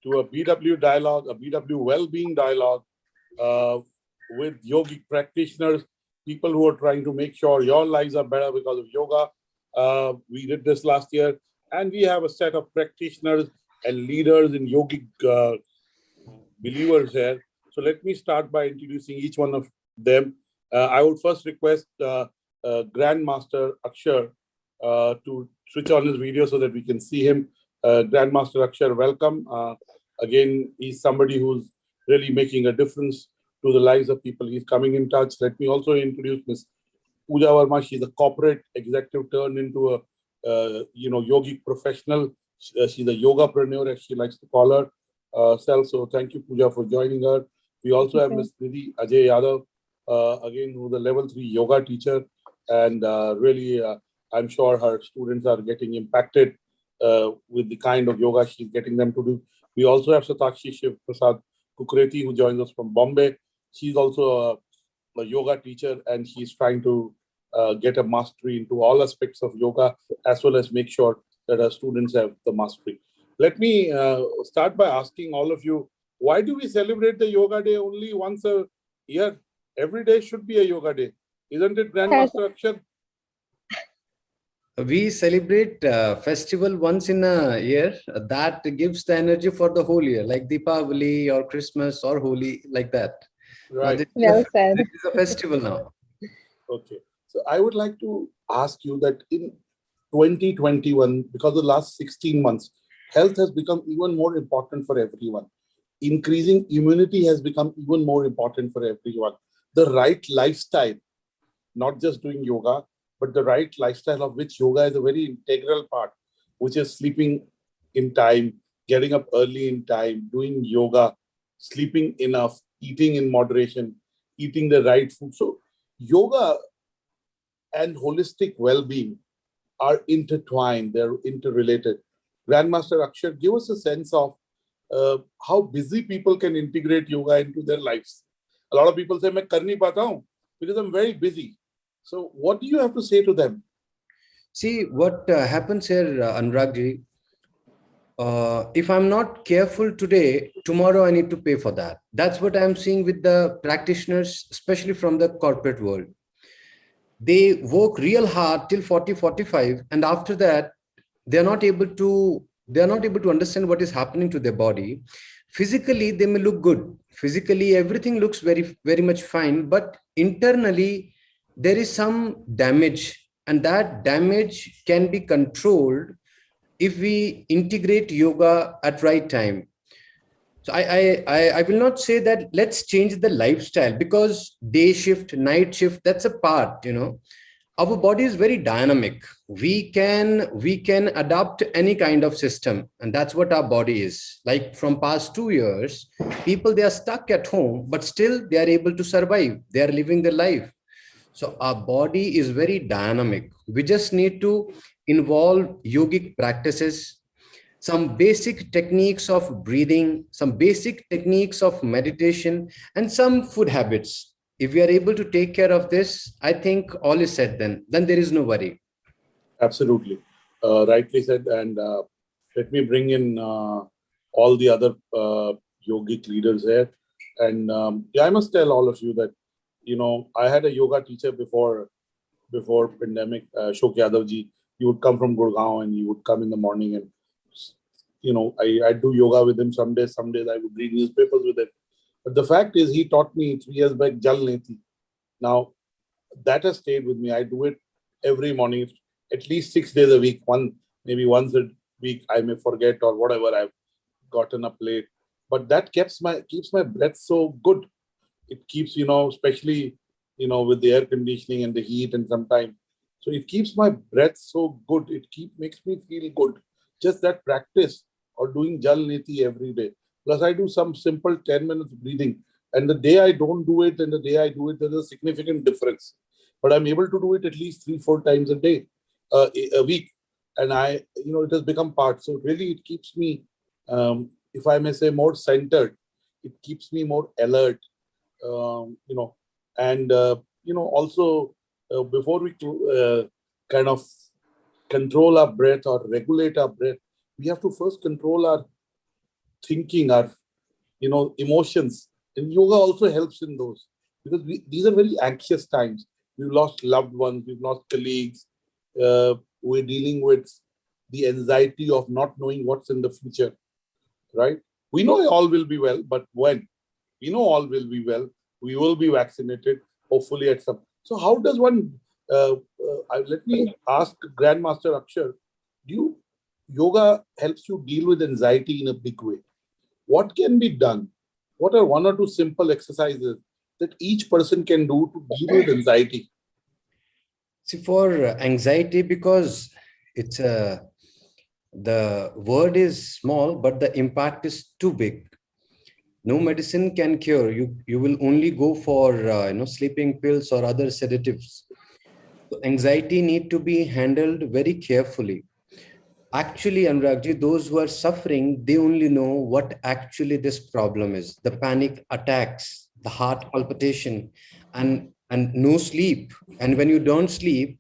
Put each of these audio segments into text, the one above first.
to a BW dialogue, a BW Wellbeing dialogue with yogic practitioners, people who are trying to make sure your lives are better because of yoga. We did this last year, and we have a set of practitioners and leaders in yogic believers here. So let me start by introducing each one of them. I would first request Grandmaster Akshar to switch on his video so that we can see him. Grandmaster Akshar, welcome. Again, he's somebody who's really making a difference to the lives of people. He's coming in touch. Let me also introduce Ms. Pooja Verma. She's a corporate executive turned into a yogic professional. She's a yogapreneur, as she likes to call her self. So thank you, Pooja, for joining her. We also have Ms. Nidhi Ajay Yadav, again, who's a level 3 yoga teacher. And really, I'm sure her students are getting impacted with the kind of yoga she's getting them to do. We also have Satakshi Shiv Prasad Kukreti, who joins us from Bombay. She's also a yoga teacher, and she's trying to get a mastery into all aspects of yoga, as well as make sure that our students have the mastery. Let me start by asking all of you, why do we celebrate the Yoga Day only once a year? Every day should be a Yoga Day. Isn't it, Grandmaster Akshar? We celebrate festival once in a year that gives the energy for the whole year, like Deepavali or Christmas or Holi, like that. Right. Well said. It is a festival now. Okay. So I would like to ask you that in 2021, because the last 16 months, health has become even more important for everyone. Increasing immunity has become even more important for everyone. The right lifestyle, not just doing yoga, but the right lifestyle of which yoga is a very integral part, which is sleeping in time, getting up early in time, doing yoga, sleeping enough, eating in moderation, eating the right food. So yoga and holistic well-being are intertwined, they're interrelated. Grandmaster Akshar, give us a sense of how busy people can integrate yoga into their lives. A lot of people say, "Main kar nahi pata hu because I'm very busy." So what do you have to say to them? See, what happens here, Anurag ji, if I'm not careful today, tomorrow I need to pay for that. That's what I'm seeing with the practitioners, especially from the corporate world. They work real hard till 40, 45, and after that, they're not able to understand what is happening to their body. Physically, they may look good. Physically, everything looks very, very much fine, but internally, there is some damage, and that damage can be controlled if we integrate yoga at right time. So I will not say that let's change the lifestyle, because day shift, night shift, that's a part, Our body is very dynamic. We can adapt any kind of system, and that's what our body is. Like from past 2 years, people, they are stuck at home, but still they are able to survive. They are living their life. So our body is very dynamic. We just need to involve yogic practices, some basic techniques of breathing, some basic techniques of meditation, and some food habits. If we are able to take care of this, I think all is said then. Then there is no worry. Absolutely. Rightly said. And let me bring in all the other yogic leaders here. And I must tell all of you that, I had a yoga teacher before pandemic, Shok Yadav ji. He would come from Gurgaon and he would come in the morning and, I do yoga with him some days I would read newspapers with him. But the fact is, he taught me 3 years back, Jal Neti. Now, that has stayed with me. I do it every morning, at least 6 days a week. Maybe once a week, I may forget or whatever, I've gotten up late. But that keeps my breath so good. It keeps, especially, with the air conditioning and the heat and sometimes. So it keeps my breath so good. Makes me feel good. Just that practice or doing Jal Neti every day. Plus, I do some simple 10 minutes breathing. And the day I don't do it and the day I do it, there's a significant difference. But I'm able to do it at least 3-4 times a day, a week. And it has become part. So really, it keeps me, if I may say, more centered. It keeps me more alert, and, also before we kind of control our breath or regulate our breath, we have to first control our thinking, our emotions. And yoga also helps in those, because these are very anxious times. We've lost loved ones, we've lost colleagues. We're dealing with the anxiety of not knowing what's in the future, right? We know all will be well, but when? We know all will be well. We will be vaccinated, hopefully at some. So how does one? Let me ask Grandmaster Akshar. Yoga helps you deal with anxiety in a big way? What can be done? What are one or two simple exercises that each person can do to deal with anxiety? See, for anxiety, because it's the word is small, but the impact is too big. No medicine can cure you. You will only go for sleeping pills or other sedatives. So anxiety need to be handled very carefully. Actually, Anuragji, those who are suffering, they only know what actually this problem is. The panic attacks, the heart palpitation, and no sleep. And when you don't sleep,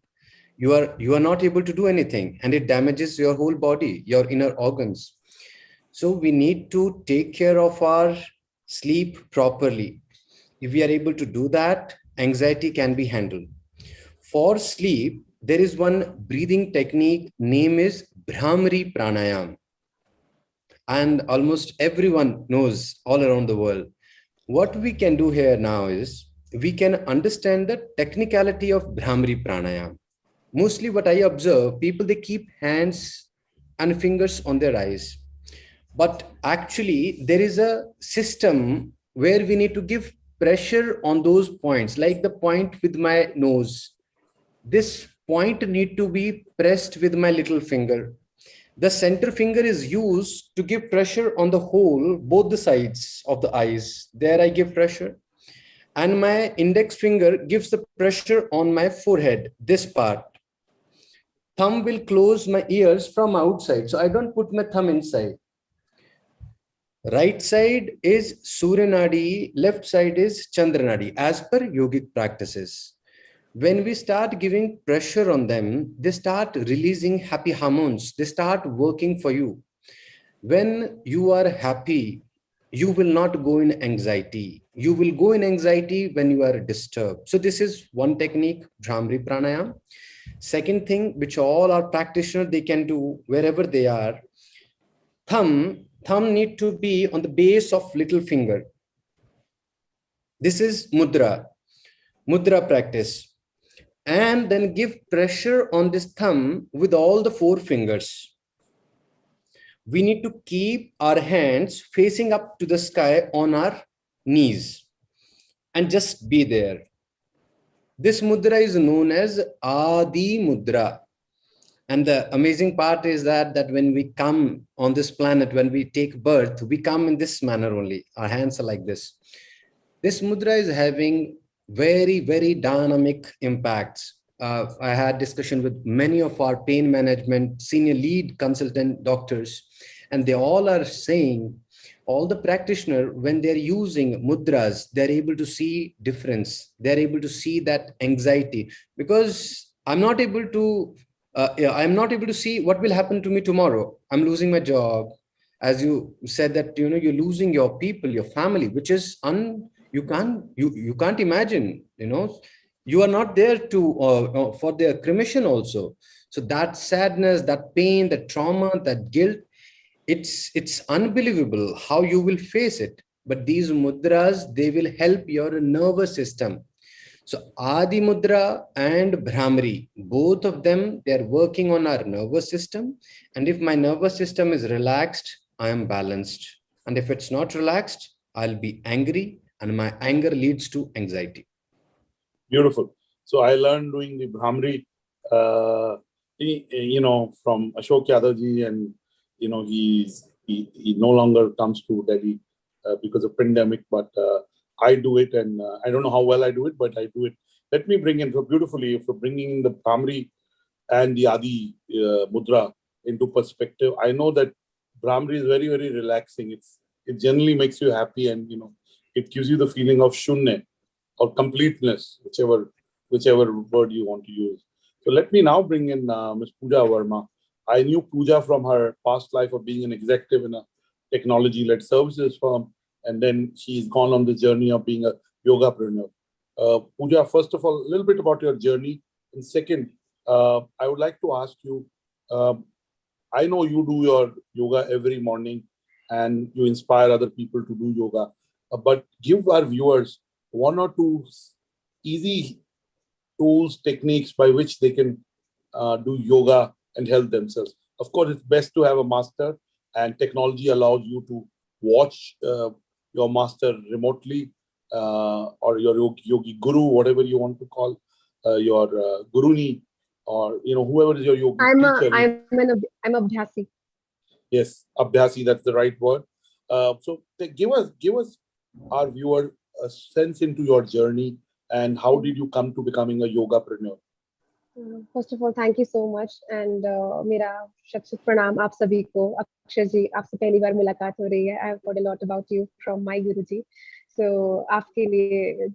you are not able to do anything, and it damages your whole body, your inner organs. So we need to take care of our sleep properly. If we are able to do that, anxiety can be handled. For sleep, there is one breathing technique, name is Brahmari Pranayam. And almost everyone knows all around the world. What we can do here now is we can understand the technicality of Brahmari Pranayam. Mostly what I observe, people, they keep hands and fingers on their eyes. But actually, there is a system where we need to give pressure on those points, like the point with my nose. This point need to be pressed with my little finger. The center finger is used to give pressure on the whole, both the sides of the eyes. There I give pressure. And my index finger gives the pressure on my forehead, this part. Thumb will close my ears from outside. So I don't put my thumb inside. Right side is Surya Nadi, left side is Chandra Nadi, as per yogic practices. When we start giving pressure on them, they start releasing happy hormones. They start working for you. When you are happy, you will not go in anxiety. You will go in anxiety when you are disturbed. So this is one technique, Bhramri Pranayam. Second thing, which all our practitioners, they can do wherever they are, thumb need to be on the base of little finger. This is mudra practice. And then give pressure on this thumb with all the four fingers. We need to keep our hands facing up to the sky on our knees and just be there. This mudra is known as Adi Mudra. And the amazing part is that when we come on this planet, when we take birth, we come in this manner only. Our hands are like this. This mudra is having very, very dynamic impacts. I had discussion with many of our pain management senior lead consultant doctors, and they all are saying, all the practitioners, when they're using mudras, they're able to see difference. They're able to see that anxiety, because I'm not able to see what will happen to me tomorrow. I'm losing my job. As you said that, you're losing your people, your family, which is you can't imagine. You are not there to for their cremation also. So that sadness, that pain, that trauma, that guilt, it's unbelievable how you will face it. But these mudras, they will help your nervous system. So Adi Mudra and Bhramri, both of them, they're working on our nervous system. And if my nervous system is relaxed, I am balanced. And if it's not relaxed, I'll be angry, and my anger leads to anxiety. Beautiful. So I learned doing the Bhramri, from Ashok Yadav, and he no longer comes to Delhi because of pandemic, but I do it, and I don't know how well I do it, but I do it. Let me bring in, for bringing in the Bhramri and the Adi Mudra into perspective. I know that Bhramri is very, very relaxing. It generally makes you happy, and it gives you the feeling of shunya or completeness, whichever word you want to use. So let me now bring in Ms. Pooja Verma. I knew Pooja from her past life of being an executive in a technology-led services firm, and then she's gone on the journey of being a yogapreneur. Pooja, first of all, a little bit about your journey, and second, I would like to ask you. I know you do your yoga every morning, and you inspire other people to do yoga. But give our viewers one or two easy tools, techniques by which they can do yoga and help themselves. Of course, it's best to have a master, and technology allows you to watch your master remotely, or your yogi guru, whatever you want to call your guruni, or whoever is your yogi teacher. I'm Abhyasi. Yes, Abhyasi, that's the right word. So give us our viewer a sense into your journey, and how did you come to becoming a yogapreneur? First of all, thank you so much, and मेरा शत शत प्रणाम आप सभी को. अक्षय जी, आपसे पहली बार मुलाकात हो रही है. I have heard a lot about you from my Guruji. So आपके लिए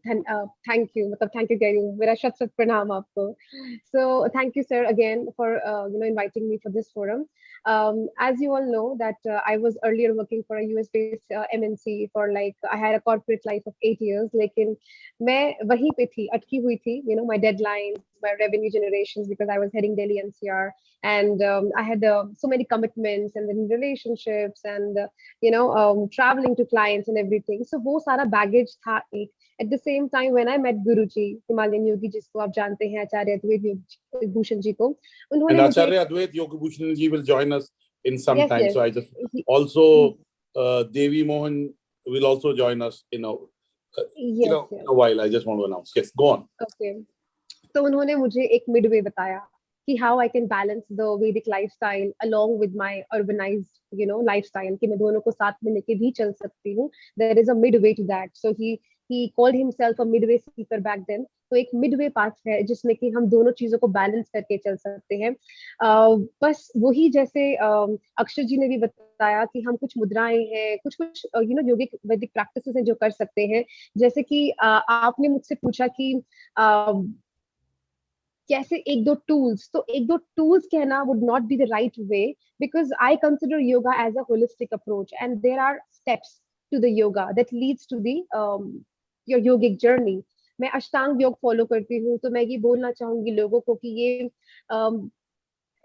thank you, मतलब thank you कह रही हूँ. मेरा शत शत प्रणाम आपको. So thank you, sir, again for inviting me for this forum. As you all know that I was earlier working for a US-based MNC for I had a corporate life of 8 years. लेकिन मैं वहीं पे थी, अटकी हुई थी. My deadlines, my revenue generations, because I was heading Delhi NCR, and I had so many commitments, and then relationships, and traveling to clients and everything. So वो सारा baggage था एक. At the same time, when I met Guruji, Himalayan Yogi, जिसको आप जानते हैं, आचार्य अद्वैत योग भूषण जी को, उन्होंने मुझे Acharya Advait Yoga Bhushan ji will join us in some time. Yes. So I just also Devi Mohan will also join us in a while. I just want to announce. Yes, go on. Okay. तो उन्होंने मुझे एक midway बताया कि how I can balance the Vedic lifestyle along with my urbanized, lifestyle, कि मैं दोनों को साथ में लेके भी चल सकती हूँ. There is a midway to that. So he called himself a midway seeker back then. तो एक midway path है जिसमें कि हम दोनों चीजों को बैलेंस करके चल सकते हैं. बस वही जैसे अक्षय जी ने भी बताया कि हम कुछ मुद्राएं हैं, कुछ योगिक वैदिक प्रैक्टिसेस हैं जो कर सकते हैं. जैसे कि आपने मुझसे पूछा कि कैसे एक दो टूल्स, तो एक दो टूल्स कहना would not be the right way, because I consider yoga as a holistic approach, and there are steps to the yoga that leads to the your yogic journey. मैं अष्टांग योग फॉलो करती हूँ, तो मैं ये बोलना चाहूंगी लोगों को कि ये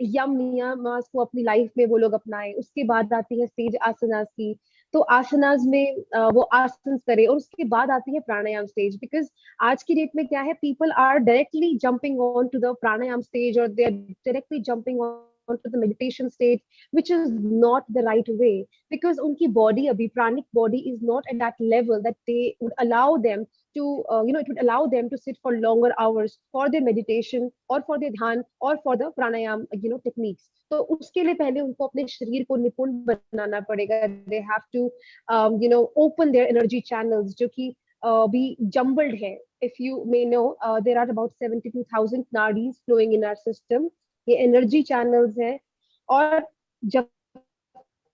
यम नियमास को अपनी लाइफ में वो लोग अपनाएं. उसके बाद आती है स्टेज आसनास की, तो आसनास में वो आसन करें, और उसके बाद आती है प्राणायाम स्टेज. बिकॉज आज की डेट में क्या है, people are directly jumping on to the pranayama stage, और they are directly jumping on to the meditation stage, which is not the right way, because उनकी body अभी pranic body is not at that level that they would allow them to it would allow them to sit for longer hours for their meditation or for their dhyan or for the pranayam techniques. तो उसके लिए पहले उनको अपने शरीर को निपुण बनाना पड़ेगा. They have to open their energy channels जो कि भी jumbled है. If you may know, there are about 72,000 nadis flowing in our system. ये एनर्जी चैनल्स हैं, और जब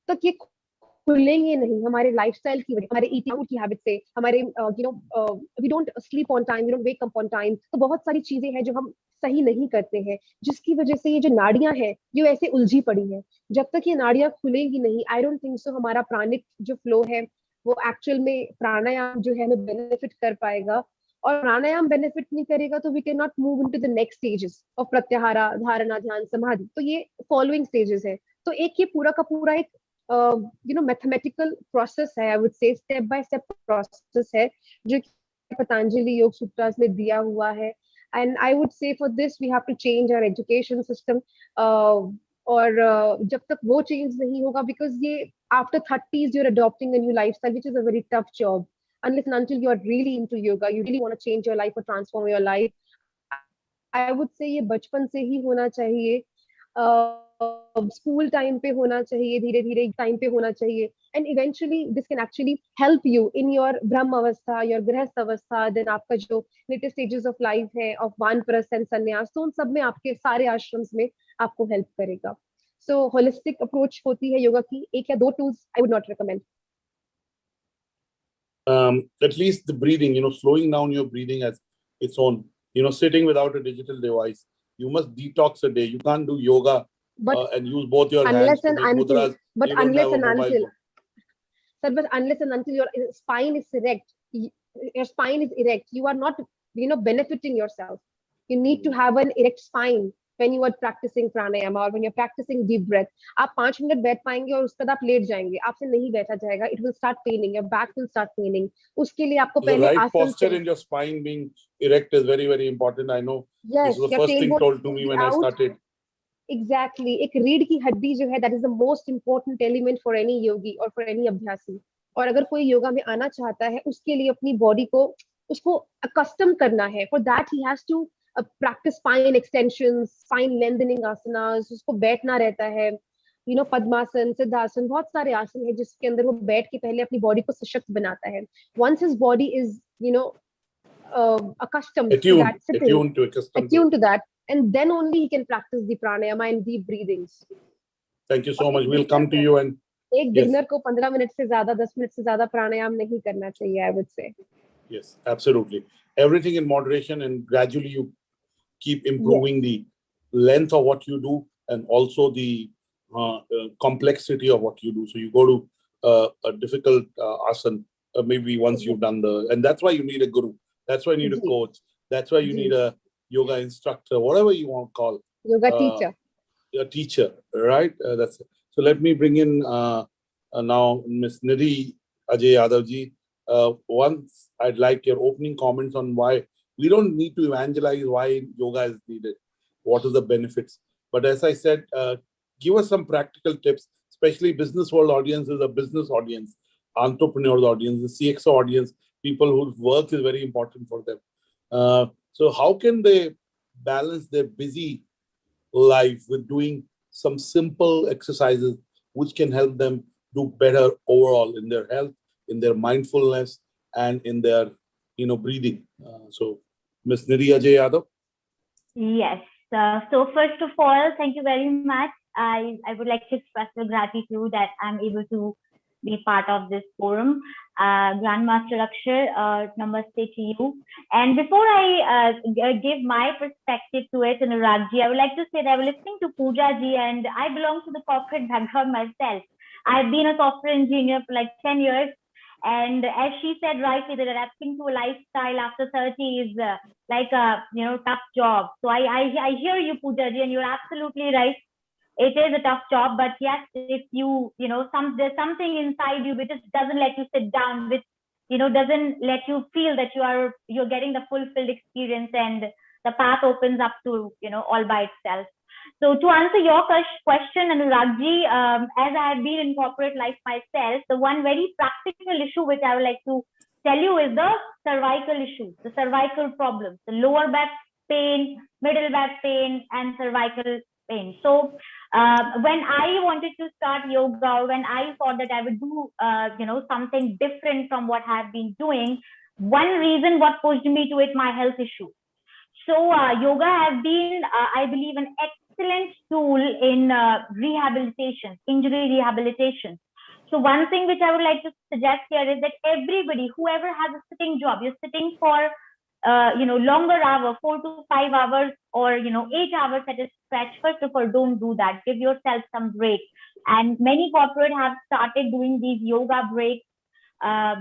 तक ये खुलेंगे नहीं हमारे लाइफस्टाइल की वजह, हमारे ईटिंग की हैबिट से, हमारे we don't sleep on time, we don't wake up on time, तो बहुत सारी चीजें हैं जो हम सही नहीं करते हैं, जिसकी वजह से ये जो नाड़ियां हैं ये ऐसे उलझी पड़ी हैं. जब तक ये नाड़ियां खुलेंगी नहीं, आई डोंट थिंक सो हमारा प्राणिक जो फ्लो है वो एक्चुअल में प्राणायाम जो है हमें बेनिफिट कर पाएगा. और प्राणायाम बेनिफिट नहीं करेगा तो we can not move into the next stages of pratyahara, dharana, dhyana, समाधि. तो ये फॉलोइंग स्टेजेस है. तो एक ये पूरा का पूरा एक मैथमेटिकल प्रोसेस है, I would say step by step process है जो पतंजलि योग सूत्रास में दिया हुआ है. And I would say for this we have to change our education system. और जब तक वो चेंज नहीं होगा, बिकॉज ये after 30s you're adopting a new lifestyle, which is a very tough job. Unless and until you are really into yoga, you really want to change your life or transform your life, I would say ये बचपन से ही होना चाहिए, school time पे होना चाहिए, धीरे धीरे टाइम पे होना चाहिए. And eventually this can actually help you in your ब्रह्म अवस्था, योर गृहस्थ अवस्था, देन आपका जो लेटेस्ट स्टेजेस ऑफ लाइफ है, ऑफ वानप्रस्थ एंड संन्यास, तो उन सब में आपके सारे आश्रम्स में आपको हेल्प करेगा. सो होलिस्टिक अप्रोच होती है योगा की. एक या दो tools I would not recommend. At least the breathing, slowing down your breathing as its own, sitting without a digital device. You must detox a day. You can't do yoga and use both your hands to make mudras. But unless and until, Sir, but unless and until your spine is erect, your spine is erect, you are not, benefiting yourself. You need to have an erect spine when you are practicing pranayama or when you're practicing deep breath. आप 5 minute बैठ पाएंगे और उसके बाद आप late जाएंगे, आपसे नहीं बैठा जाएगा. It will start paining, your back will start paining. उसके लिए आपको The पहले right आसन posture से, in your spine being erect is very, very important. I know this yes, was the your first thing tailbone told to me is when I out. started. Exactly. एक रीढ़ की हड्डी जो है, that is the most important element for any yogi or for any अभ्यासी. और अगर कोई योगा में आना चाहता है, उसके लिए अपनी बॉडी को, उसको अकस्टम करना है. For that he has to practice spine extensions, spine lengthening asanas. उसको बैठना रहता है, पद्मासन, सिद्धासन, बहुत सारे आसन है जिसके अंदर वो बैठ के पहले अपनी बॉडी को सशक्त बनाता है. Once his body is, accustomed to Attuned, that sitting, attuned to accustomed attuned to that, and then only he can practice the pranayama and deep breathings. Thank you so और much. एक We'll beginner come to को, you and एक yes, beginner को 15 minute से ज्यादा, 10 minute से ज्यादा प्राणायाम नहीं करना चाहिए, I would say. yes, absolutely. Everything in moderation, and gradually you keep Yes, improving the length of what you do and also the complexity of what you do. So you go to a difficult asan, maybe once you've done and that's why you need a guru. That's why you need a ji, coach. That's why you need ji, a yoga instructor, whatever you want to call yoga uh, teacher. a teacher, right? That's so. Let me bring in now Miss Nidhi Ajay Yadav ji. Once I'd like your opening comments on why we don't need to evangelize why yoga is needed, what are the benefits. But as I said, give us some practical tips, especially business world audience is a business audience, entrepreneurs audience, the CXO audience, people whose work is very important for them. So how can they balance their busy life with doing some simple exercises which can help them do better overall in their health, in their mindfulness, and in their breathing. So Ms. Nidhi Ajay Yadav. Yes. So first of all, thank you very much. I would like to express the gratitude that I'm able to be part of this forum. Grandmaster Akshar, namaste to you. And before I give my perspective to it, Anurag ji, I would like to say that I was listening to Pooja ji, and I belong to the corporate background myself. I've been a software engineer for like 10 years. And as she said rightly, that adapting to a lifestyle after 30 is like a tough job. So I hear you, Pooja ji, and you're absolutely right. It is a tough job, but yes, if there's something inside you which just doesn't let you sit down, which doesn't let you feel that you're getting the fulfilled experience, and the path opens up to all by itself. So to answer your question, Anurag ji, as I have been in corporate life myself, the one very practical issue which I would like to tell you is the cervical issue, the cervical problems, the lower back pain, middle back pain, and cervical pain. So when I wanted to start yoga, when I thought that I would do something different from what I've been doing, one reason what pushed me to it, my health issue. So yoga has been, I believe, an excellent tool in rehabilitation, injury rehabilitation. So one thing which I would like to suggest here is that everybody, whoever has a sitting job, you're sitting for longer hour, 4 to 5 hours, or 8 hours at a stretch. First of all, don't do that. Give yourself some break. And many corporate have started doing these yoga breaks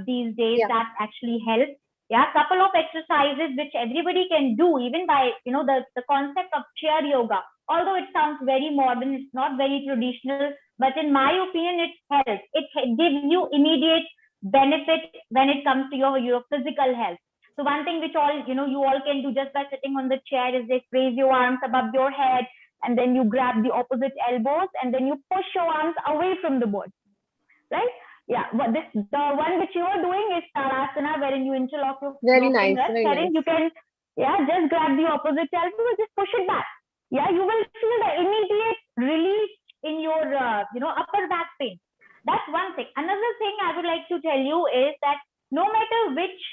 these days. Yeah, That actually helps. Yeah, couple of exercises which everybody can do, even by the concept of chair yoga. Although it sounds very modern, it's not very traditional, but in my opinion, it helps. It gives you immediate benefit when it comes to your physical health. So one thing which all you all can do just by sitting on the chair is just raise your arms above your head, and then you grab the opposite elbows, and then you push your arms away from the body, right? Yeah, but the one which you are doing is Tadasana, wherein you interlock your very nice, fingers, very wherein nice. you can, just grab the opposite elbow, just push it back. Yeah, you will feel the immediate release in your, upper back pain. That's one thing. Another thing I would like to tell you is that no matter which,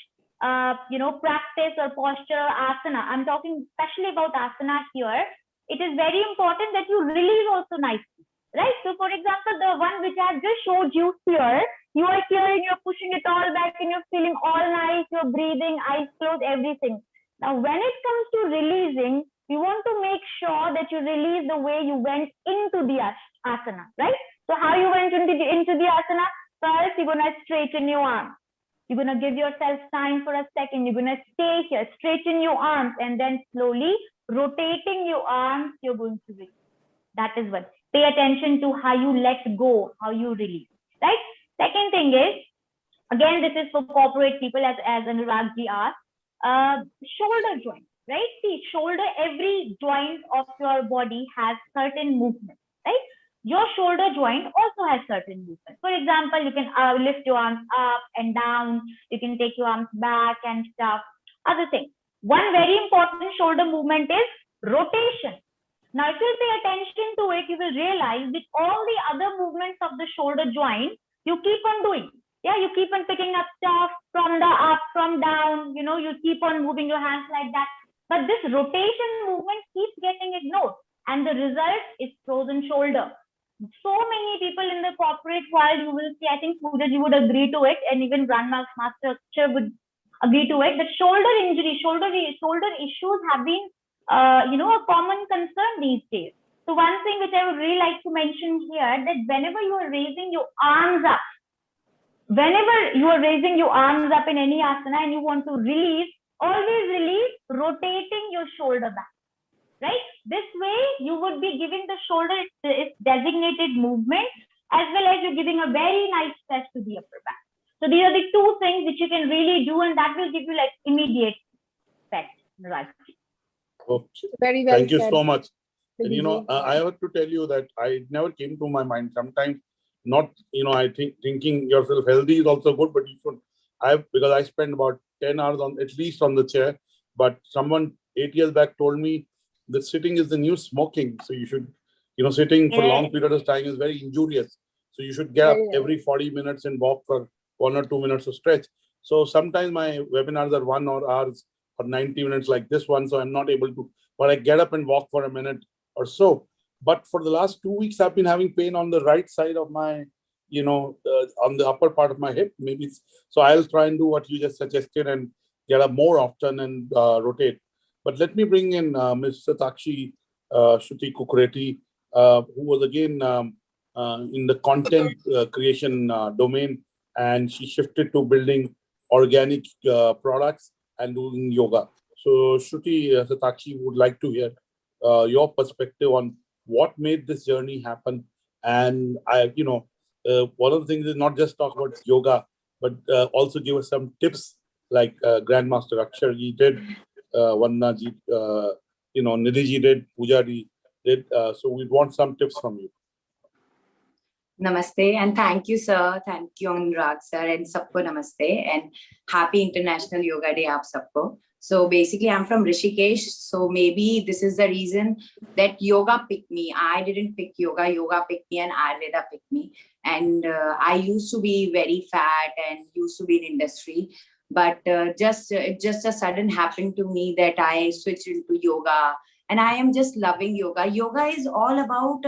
practice or posture, asana, I'm talking especially about asana here, it is very important that you release also nicely. Right? So for example, the one which I just showed you here, you are here and you're pushing it all back and you're feeling all nice, you're breathing, eyes closed, everything. Now, when it comes to releasing, you want to make sure that you release the way you went into the asana, right? So how you went into the asana? First, you're gonna straighten your arms. You're gonna give yourself time for a second. You're gonna stay here, straighten your arms, and then slowly rotating your arms, you're going to release. That is what. Pay attention to how you let go, how you release. Right? Second thing is, again, this is for corporate people, as Anuragji asked, shoulder joint, right? See, shoulder, every joint of your body has certain movements, right? Your shoulder joint also has certain movements. For example, you can lift your arms up and down. You can take your arms back and stuff. Other thing. One very important shoulder movement is rotation. Now, if you pay attention to it, you will realize that all the other movements of the shoulder joint, you keep on doing. Yeah, you keep on picking up stuff from the up, from down, you keep on moving your hands like that. But this rotation movement keeps getting ignored. And the result is frozen shoulder. So many people in the corporate world, you will see, I think Pooja, you would agree to it, and even Grandmaster would agree to it, that shoulder injury, shoulder issues have been, a common concern these days. So one thing which I would really like to mention here, that whenever you are raising your arms up, in any asana and you want to release, always release rotating your shoulder back. Right? This way, you would be giving the shoulder its designated movement, as well as you're giving a very nice stretch to the upper back. So these are the two things which you can really do, and that will give you like immediate effect. Right? Okay. Very well Thank you said. so much. And Dilip ji. I have to tell you that I never came to my mind. Sometimes, not I think thinking yourself healthy is also good, but you should. Because I spend about 10 hours at least on the chair. But someone 8 years back told me that sitting is the new smoking. So you should, sitting for long period of time is very injurious. So you should get up every 40 minutes and walk for 1 or 2 minutes of stretch. So sometimes my webinars are 1 hour or 90 minutes like this one. So I'm not able to, but I get up and walk for a minute or so. But for the last 2 weeks, I've been having pain on the right side of my, on the upper part of my hip. Maybe so I'll try and do what you just suggested and get up more often and rotate. But let me bring in Ms. Satakshi Shruti Kukureti, who was again in the content creation domain, and she shifted to building organic products and doing yoga. So Shruti, Satakshi would like to hear your perspective on what made this journey happen. And one of the things is not just talk about yoga, but also give us some tips like Grandmaster Akshar ji did, Vanna ji, Nidhi ji did, Pooja ji did. So we want some tips from you. Namaste and thank you, sir. Thank you, Anurag sir, and sabko namaste and happy International Yoga Day, aap sabko. So basically, I'm from Rishikesh. So maybe this is the reason that yoga picked me. I didn't pick yoga. Yoga picked me and Ayurveda picked me. And I used to be very fat and used to be in industry. But just a sudden happened to me that I switched into yoga. And I am just loving yoga. Yoga is all about,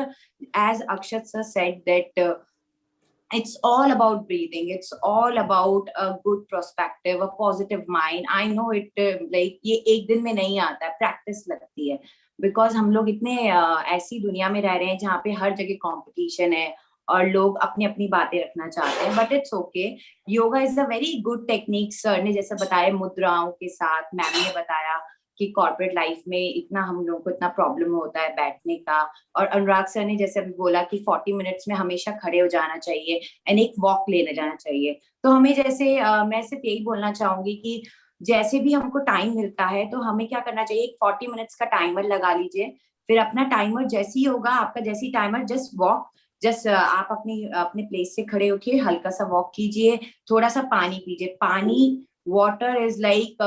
as Akshat sir said, that it's all about breathing. It's all about a good perspective, a positive mind. I know it like ये एक दिन में नहीं आता, practice लगती है. Because हम लोग इतने ऐसी दुनिया में रह रहे हैं जहाँ पे हर जगह competition है और लोग अपनी अपनी बातें रखना चाहते हैं. But it's okay. Yoga is a very good technique. Sir ने जैसा बताया मुद्राओं के साथ, मैम ने बताया कि कॉर्पोरेट लाइफ में इतना हम लोगों को इतना प्रॉब्लम होता है बैठने का. और अनुराग सर ने जैसे अभी बोला कि 40 मिनट्स में हमेशा खड़े हो जाना चाहिए एंड एक वॉक लेने जाना चाहिए. तो हमें जैसे मैं सिर्फ यही बोलना चाहूंगी कि जैसे भी हमको टाइम मिलता है तो हमें क्या करना चाहिए, एक 40 मिनट्स का टाइमर लगा लीजिए. फिर अपना टाइमर जैसी होगा आपका, जैसी टाइमर, जस्ट वॉक, जस्ट आप अपने प्लेस से खड़े उठिए, हल्का सा वॉक कीजिए, थोड़ा सा पानी पीजिए. पानी, वाटर इज लाइक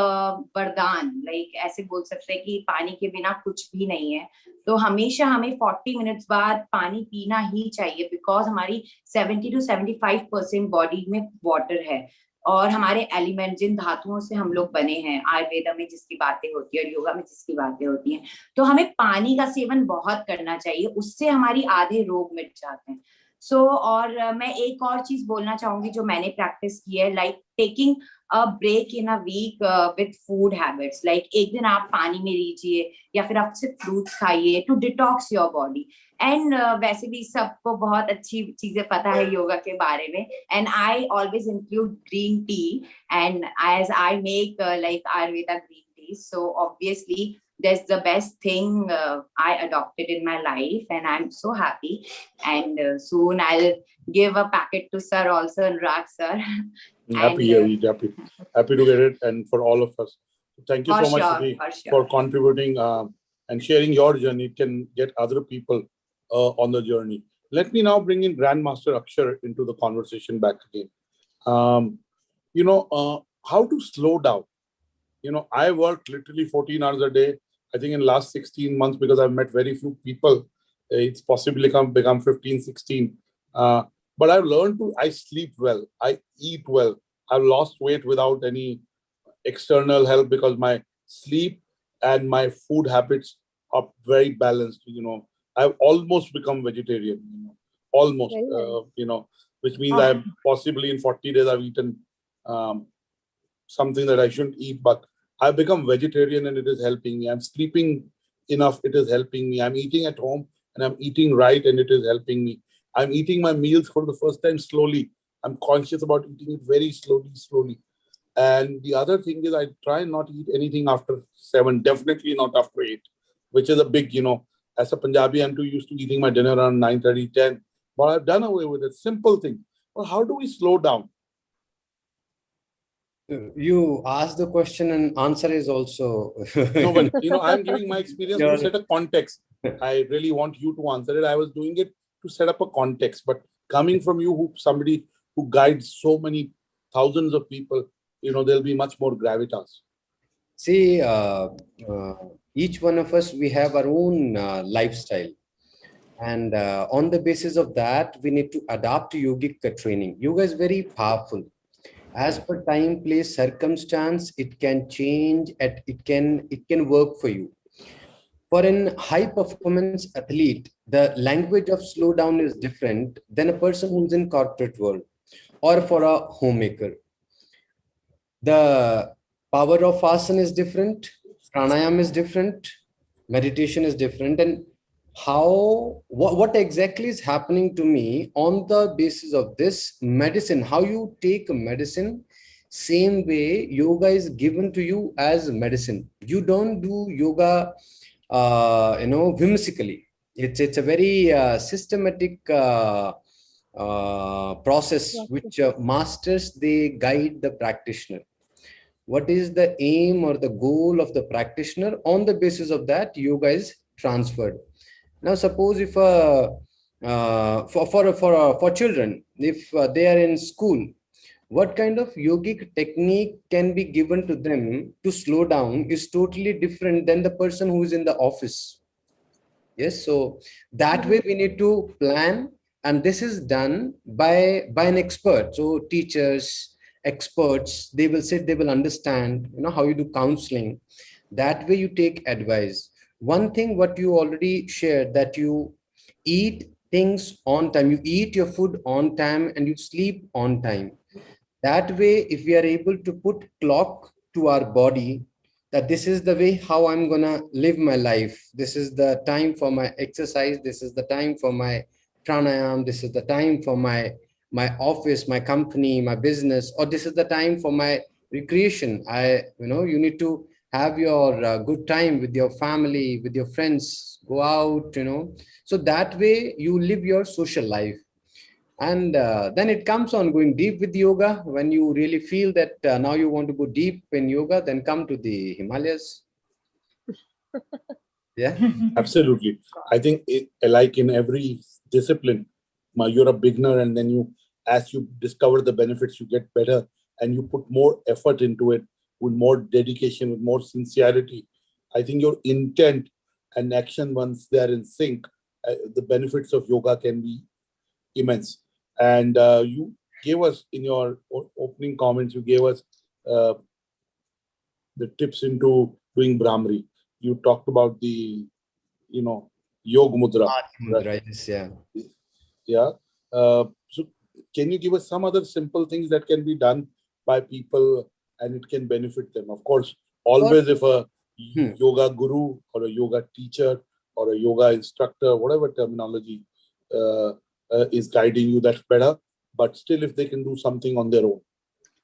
वरदान, लाइक ऐसे बोल सकते हैं कि पानी के बिना कुछ भी नहीं है. तो हमेशा हमें 40 मिनट्स बाद पानी पीना ही चाहिए, बिकॉज हमारी 70 to 75% बॉडी में वाटर है. और हमारे एलिमेंट, जिन धातुओं से हम लोग बने हैं, आयुर्वेदा में जिसकी बातें होती है और योगा में जिसकी बातें होती हैं, तो हमें पानी का सेवन बहुत करना चाहिए. उससे हमारी आधे रोग मिट जाते हैं. सो और मैं एक और चीज बोलना चाहूंगी जो मैंने प्रैक्टिस की है, like taking a break in a week with food habits. Like एक दिन आप पानी में लीजिए या फिर आप सिर्फ फ्रूट्स खाइए to detox your body. And वैसे भी सबको बहुत अच्छी चीजें पता है योगा के बारे में, and I always include green tea, and as I make like Ayurveda green tea, so obviously that's the best thing I adopted in my life, and I'm so happy. And soon I'll give a packet to sir also, and Rag sir. Happy, happy to get it, and for all of us. Thank you so much, Shruti, for contributing and sharing your journey. It can get other people on the journey. Let me now bring in Grandmaster Akshar into the conversation back again. How to slow down. I work literally 14 hours a day. I think in last 16 months, because I've met very few people, it's possibly become 15, 16. But I've learned I sleep well. I eat well. I've lost weight without any external help because my sleep and my food habits are very balanced. I've almost become vegetarian, almost, which means I'm possibly in 40 days I've eaten something that I shouldn't eat, but I've become vegetarian and it is helping me. I'm sleeping enough, it is helping me. I'm eating at home and I'm eating right and it is helping me. I'm eating my meals for the first time slowly. I'm conscious about eating it very slowly. And the other thing is I try not to eat anything after 7, definitely not after 8, which is a big, as a Punjabi, I'm too used to eating my dinner around 9:30, 10. But I've done away with it. Simple thing. Well, how do we slow down? You ask the question and answer is also no, but I'm giving my experience to set a context. I really want you to answer it. I was doing it to set up a context, but coming from you, somebody who guides so many thousands of people, there'll be much more gravitas. See, each one of us, we have our own lifestyle, and on the basis of that we need to adapt to yogic training. Yoga is very powerful. As per time, place, circumstance, it can change, it can work for you. For an high performance athlete, the language of slow down is different than a person who's in corporate world, or for a homemaker. The power of asana is different, pranayam is different, meditation is different, and what exactly is happening to me on the basis of this medicine. How you take medicine, same way yoga is given to you as medicine. You don't do yoga whimsically. It's a very systematic process which masters, they guide the practitioner. What is the aim or the goal of the practitioner? On the basis of that, yoga is transferred. Now, suppose if for children, if they are in school, what kind of yogic technique can be given to them to slow down is totally different than the person who is in the office. Yes, so that way we need to plan, and this is done by an expert. So teachers, experts, they will sit, they will understand, how you do counseling. That way you take advice. One thing what you already shared, that you eat things on time, you eat your food on time, and you sleep on time. That way, if we are able to put clock to our body, that this is the way how I'm gonna live my life, this is the time for my exercise, this is the time for my pranayam, this is the time for my office, my company, my business, or this is the time for my recreation. You need to have your good time with your family, with your friends, go out, so that way you live your social life. And then it comes on going deep with yoga. When you really feel that now you want to go deep in yoga, then come to the Himalayas. Yeah, absolutely. I think like in every discipline, you're a beginner, and then as you discover the benefits, you get better, and you put more effort into it with more dedication, with more sincerity. I think your intent and action, once they are in sync, the benefits of yoga can be immense. And you gave us, in your opening comments, you gave us the tips into doing Brahmari. You talked about the, Yoga Mudra. Mudra, yes, yeah. Yeah. So can you give us some other simple things that can be done by people and it can benefit them? Of course, always if a yoga guru or a yoga teacher or a yoga instructor, whatever terminology is guiding you, that's better. But still, if they can do something on their own.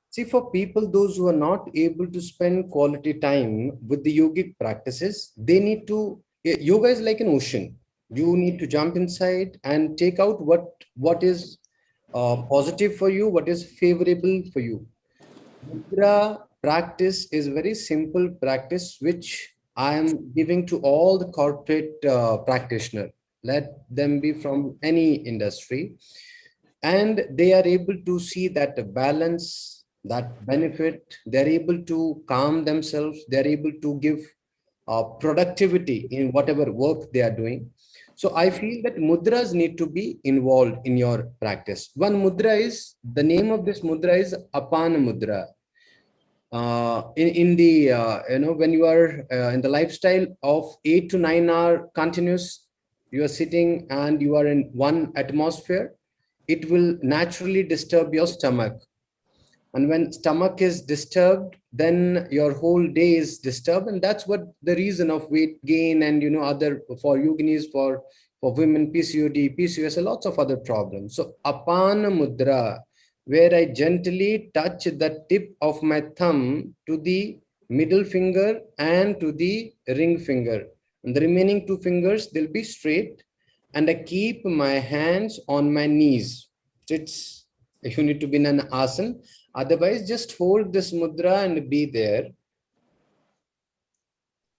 See, for people, those who are not able to spend quality time with the yogic practices, they need to, yoga is like an ocean. You need to jump inside and take out what is positive for you, what is favorable for you. Mudra practice is very simple practice, which I am giving to all the corporate practitioner. Let them be from any industry, and they are able to see that balance, that benefit. They're able to calm themselves. They're able to give productivity in whatever work they are doing. So I feel that mudras need to be involved in your practice. One mudra is, the name of this mudra is Apana Mudra. In the when you are in the lifestyle of 8 to 9 hour continuous, you are sitting and you are in one atmosphere, it will naturally disturb your stomach. And when stomach is disturbed, then your whole day is disturbed, and that's what the reason of weight gain and other, for yoginis, for women, PCOD, PCOS, and lots of other problems. So Apana Mudra, where I gently touch the tip of my thumb to the middle finger and to the ring finger, and the remaining two fingers, they'll be straight, and I keep my hands on my knees. It's, you need to be in an asana. Otherwise, just hold this mudra and be there.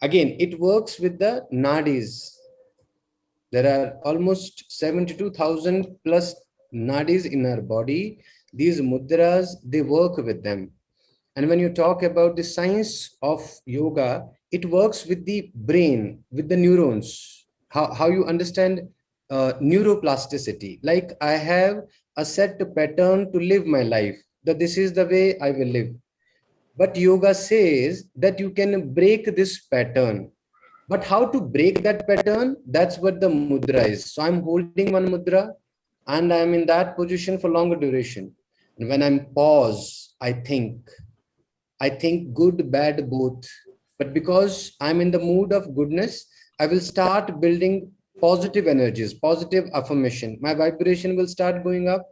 Again, it works with the nadis. There are almost 72,000 plus nadis in our body. These mudras, they work with them. And when you talk about the science of yoga, it works with the brain, with the neurons. How you understand neuroplasticity. Like, I have a set pattern to live my life, that this is the way I will live. But yoga says that you can break this pattern. But how to break that pattern? That's what the mudra is. So I'm holding one mudra and I'm in that position for longer duration. And when I'm pause, I think good, bad, both. But because I'm in the mood of goodness, I will start building positive energies, positive affirmation. My vibration will start going up.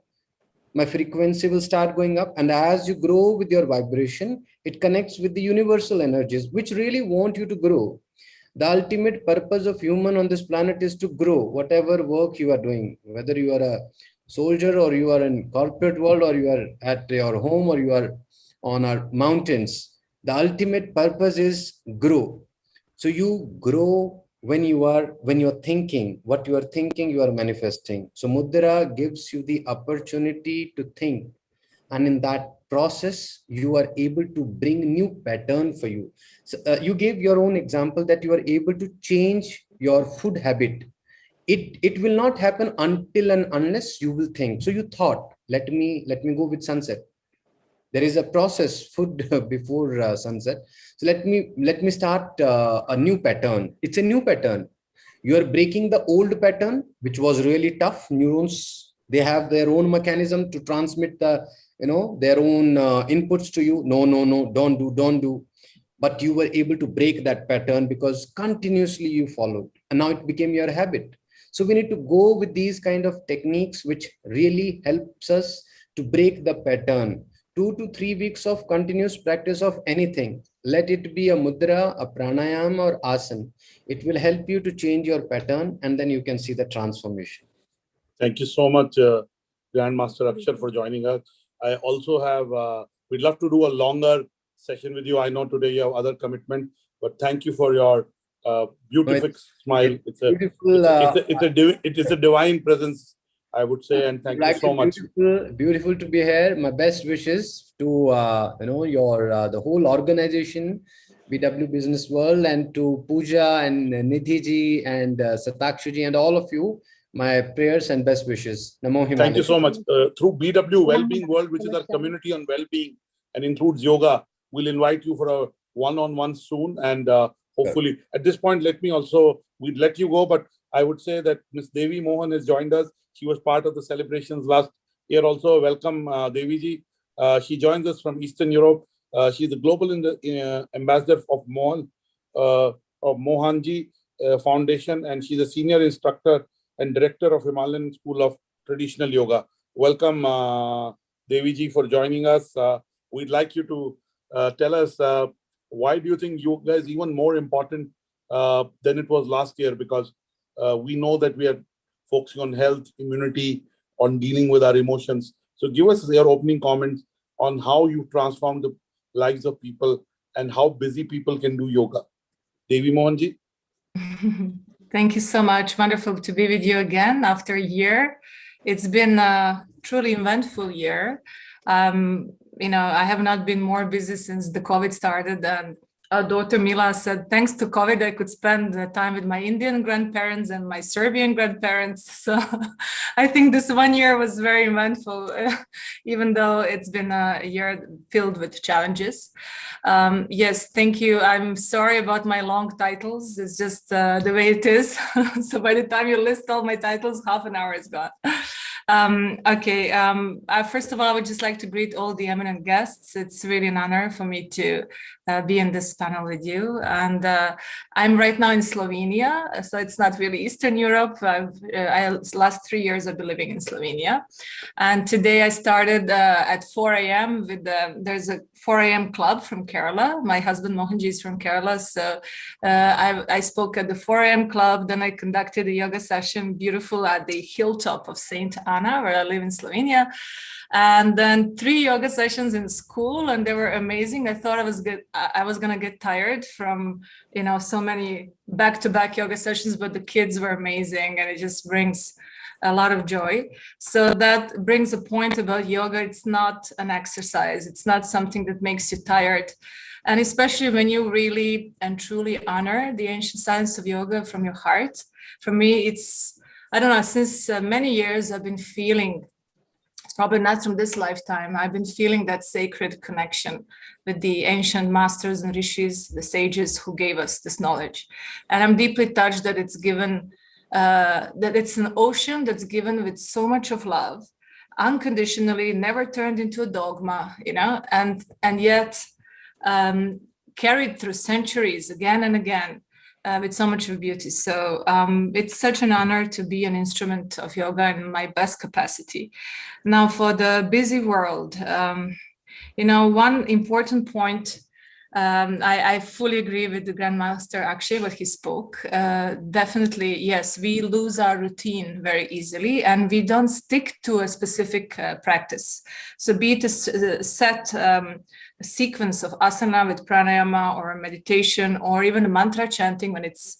My frequency will start going up. And as you grow with your vibration, it connects with the universal energies, which really want you to grow. The ultimate purpose of human on this planet is to grow, whatever work you are doing, whether you are a soldier or you are in corporate world or you are at your home or you are on our mountains. The ultimate purpose is grow. So you grow when you're thinking. What you are thinking, you are manifesting. So mudra gives you the opportunity to think, and in that process you are able to bring new pattern for you. So, you gave your own example that you are able to change your food habit. It will not happen until and unless you will think. So you thought, let me go with sunset. There is a process, food before sunset. So let me start a new pattern. It's a new pattern. You are breaking the old pattern, which was really tough. Neurons, they have their own mechanism to transmit the their own inputs to you. No, don't do. But you were able to break that pattern because continuously you followed, and now it became your habit. So we need to go with these kind of techniques which really helps us to break the pattern. 2 to 3 weeks of continuous practice of anything, let it be a mudra, a pranayam, or asana. It will help you to change your pattern, and then you can see the transformation. Thank you so much, Grandmaster Akshar, for joining us. I also have, we'd love to do a longer session with you. I know today you have other commitment, but thank you for your beautiful smile. It's a divine presence, I would say, and thank you so much. Beautiful to be here. My best wishes to your the whole organization, BW Business World, and to Pooja and Nidhi ji and Satakshi ji and all of you. My prayers and best wishes. Namo Himalaya. Thank you so much. Through BW Wellbeing World, which is our community on well-being and includes yoga, we'll invite you for a one-on-one soon. And hopefully, at this point, we'd let you go, but I would say that Ms. Devi Mohan has joined us. She was part of the celebrations last year also. Welcome, Devi ji. She joins us from Eastern Europe. She's the global ambassador of Mohanji Foundation, and she's a senior instructor and director of Himalayan School of Traditional Yoga. Welcome, Devi ji, for joining us. We'd like you to tell us why do you think yoga is even more important than it was last year? Because we know that we are focusing on health, immunity, on dealing with our emotions. So give us your opening comments on how you transform the lives of people and how busy people can do yoga. Devi Mohanji. Thank you so much. Wonderful to be with you again after a year. It's been a truly eventful year. I have not been more busy since the COVID started. And our daughter Mila said, thanks to COVID, I could spend time with my Indian grandparents and my Serbian grandparents. So I think this 1 year was very eventful, even though it's been a year filled with challenges. Yes, thank you. I'm sorry about my long titles. It's just the way it is. So by the time you list all my titles, half an hour is gone. First of all, I would just like to greet all the eminent guests. It's really an honor for me to be in this panel with you. And I'm right now in Slovenia, so it's not really Eastern Europe. Last 3 years I've been living in Slovenia. And today I started at 4 a.m. with there's a 4 a.m. club from Kerala. My husband Mohanji is from Kerala. So I spoke at the 4 a.m. club. Then I conducted a yoga session, beautiful, at the hilltop of St. Anna, where I live in Slovenia. And then 3 yoga sessions in school, and they were amazing. I thought I was gonna get tired from so many back-to-back yoga sessions, but the kids were amazing, and it just brings a lot of joy. So that brings a point about yoga. It's not an exercise. It's not something that makes you tired. And especially when you really and truly honor the ancient science of yoga from your heart. For me, I don't know, since many years I've been feeling, it's probably not from this lifetime, I've been feeling that sacred connection with the ancient masters and rishis, the sages who gave us this knowledge. And I'm deeply touched that it's given, that it's an ocean that's given with so much of love, unconditionally, never turned into a dogma, and yet carried through centuries again and again. With so much of beauty. So it's such an honor to be an instrument of yoga in my best capacity. Now for the busy world, one important point, I fully agree with the Grandmaster Akshay, what he spoke. Definitely, yes, we lose our routine very easily and we don't stick to a specific practice. So be it a set a sequence of asana with pranayama or a meditation or even a mantra chanting, when it's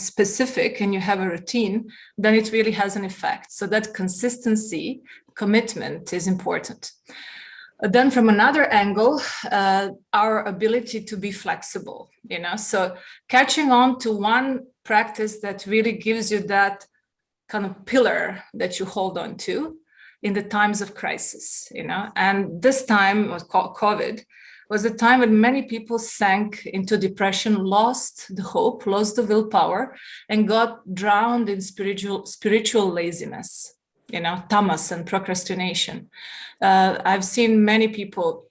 specific and you have a routine, then it really has an effect. So that consistency, commitment is important. Then from another angle, our ability to be flexible, so catching on to one practice that really gives you that kind of pillar that you hold on to in the times of crisis, and this time was called COVID, was a time when many people sank into depression, lost the hope, lost the willpower, and got drowned in spiritual laziness, tamas and procrastination. I've seen many people.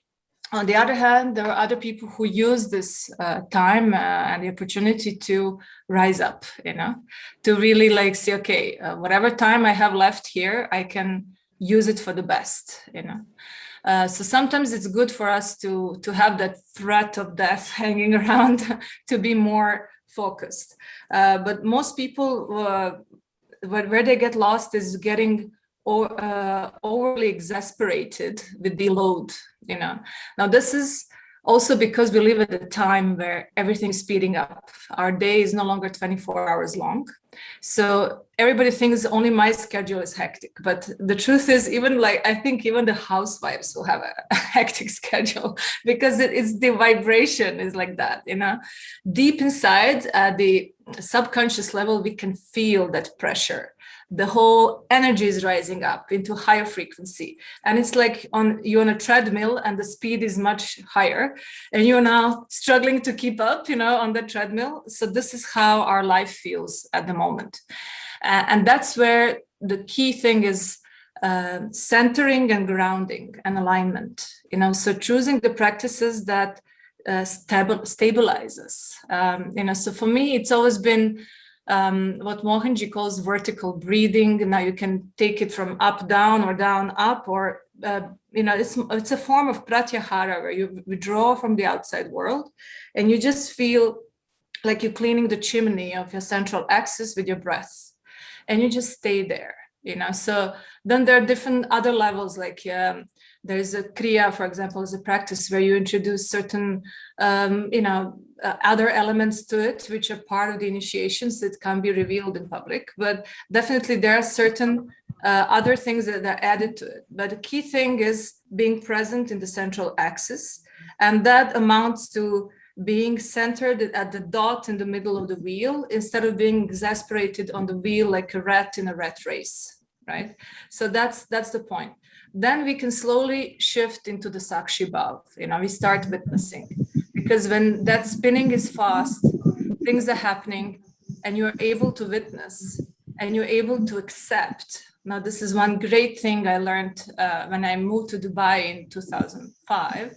On the other hand, there are other people who use this time and the opportunity to rise up, to really say, okay, whatever time I have left here, I can use it for the best, So sometimes it's good for us to have that threat of death hanging around to be more focused. But most people, where they get lost is getting overly exasperated with the load, Now this is also because we live at a time where everything is speeding up. Our day is no longer 24 hours long. So everybody thinks only my schedule is hectic. But the truth is, I think even the housewives will have a hectic schedule because it's the vibration is like that, Deep inside the subconscious level, we can feel that pressure. the whole energy is rising up into higher frequency. And it's like you're on a treadmill and the speed is much higher and you're now struggling to keep up, on the treadmill. So this is how our life feels at the moment. And that's where the key thing is centering and grounding and alignment, so choosing the practices that stabilize us. So for me, it's always been what Mohanji calls vertical breathing. Now you can take it from up, down, or down, up, or, it's a form of pratyahara where you withdraw from the outside world and you just feel like you're cleaning the chimney of your central axis with your breath and you just stay there. So then there are different other levels, like there's a kriya, for example, is a practice where you introduce certain, other elements to it, which are part of the initiations that can be revealed in public. But definitely there are certain other things that are added to it. But the key thing is being present in the central axis. And that amounts to being centered at the dot in the middle of the wheel instead of being exasperated on the wheel like a rat in a rat race, right? So that's the point. Then we can slowly shift into the Sakshi Bhav. We start witnessing, because when that spinning is fast, things are happening and you're able to witness and you're able to accept. Now, this is one great thing I learned when I moved to Dubai in 2005.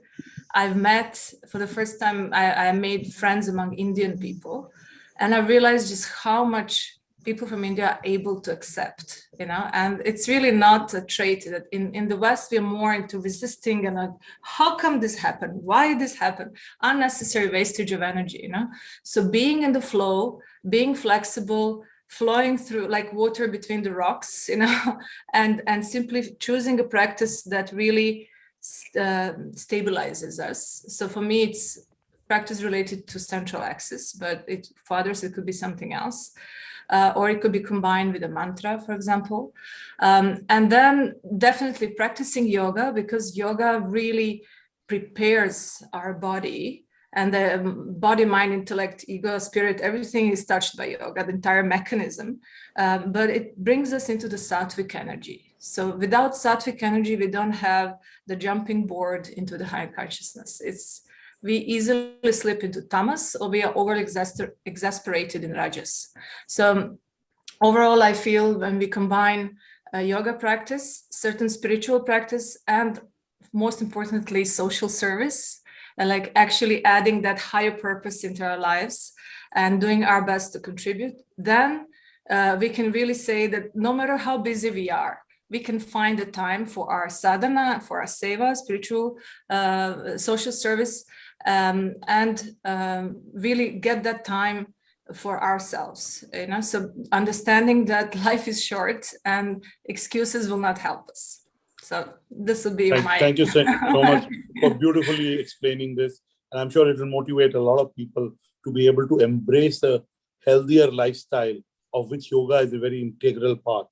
I've met, for the first time, I made friends among Indian people, and I realized just how much people from India are able to accept, and it's really not a trait that in the West, we're more into resisting and how come this happened? Why this happened? Unnecessary wastage of energy, So being in the flow, being flexible, flowing through like water between the rocks, and simply choosing a practice that really stabilizes us. So for me, it's practice related to central axis, but for others, it could be something else. Or it could be combined with a mantra, for example. And then definitely practicing yoga, because yoga really prepares our body, and the body, mind, intellect, ego, spirit, everything is touched by yoga, the entire mechanism. But it brings us into the sattvic energy. So without sattvic energy, we don't have the jumping board into the higher consciousness. We easily slip into tamas, or we are overly exasperated in rajas. So overall, I feel when we combine yoga practice, certain spiritual practice, and most importantly, social service, like actually adding that higher purpose into our lives and doing our best to contribute, then we can really say that no matter how busy we are, we can find the time for our sadhana, for our seva, spiritual, social service, and really get that time for ourselves. So understanding that life is short and excuses will not help us. So this will be Thank you so much for beautifully explaining this. And I'm sure it will motivate a lot of people to be able to embrace a healthier lifestyle, of which yoga is a very integral part.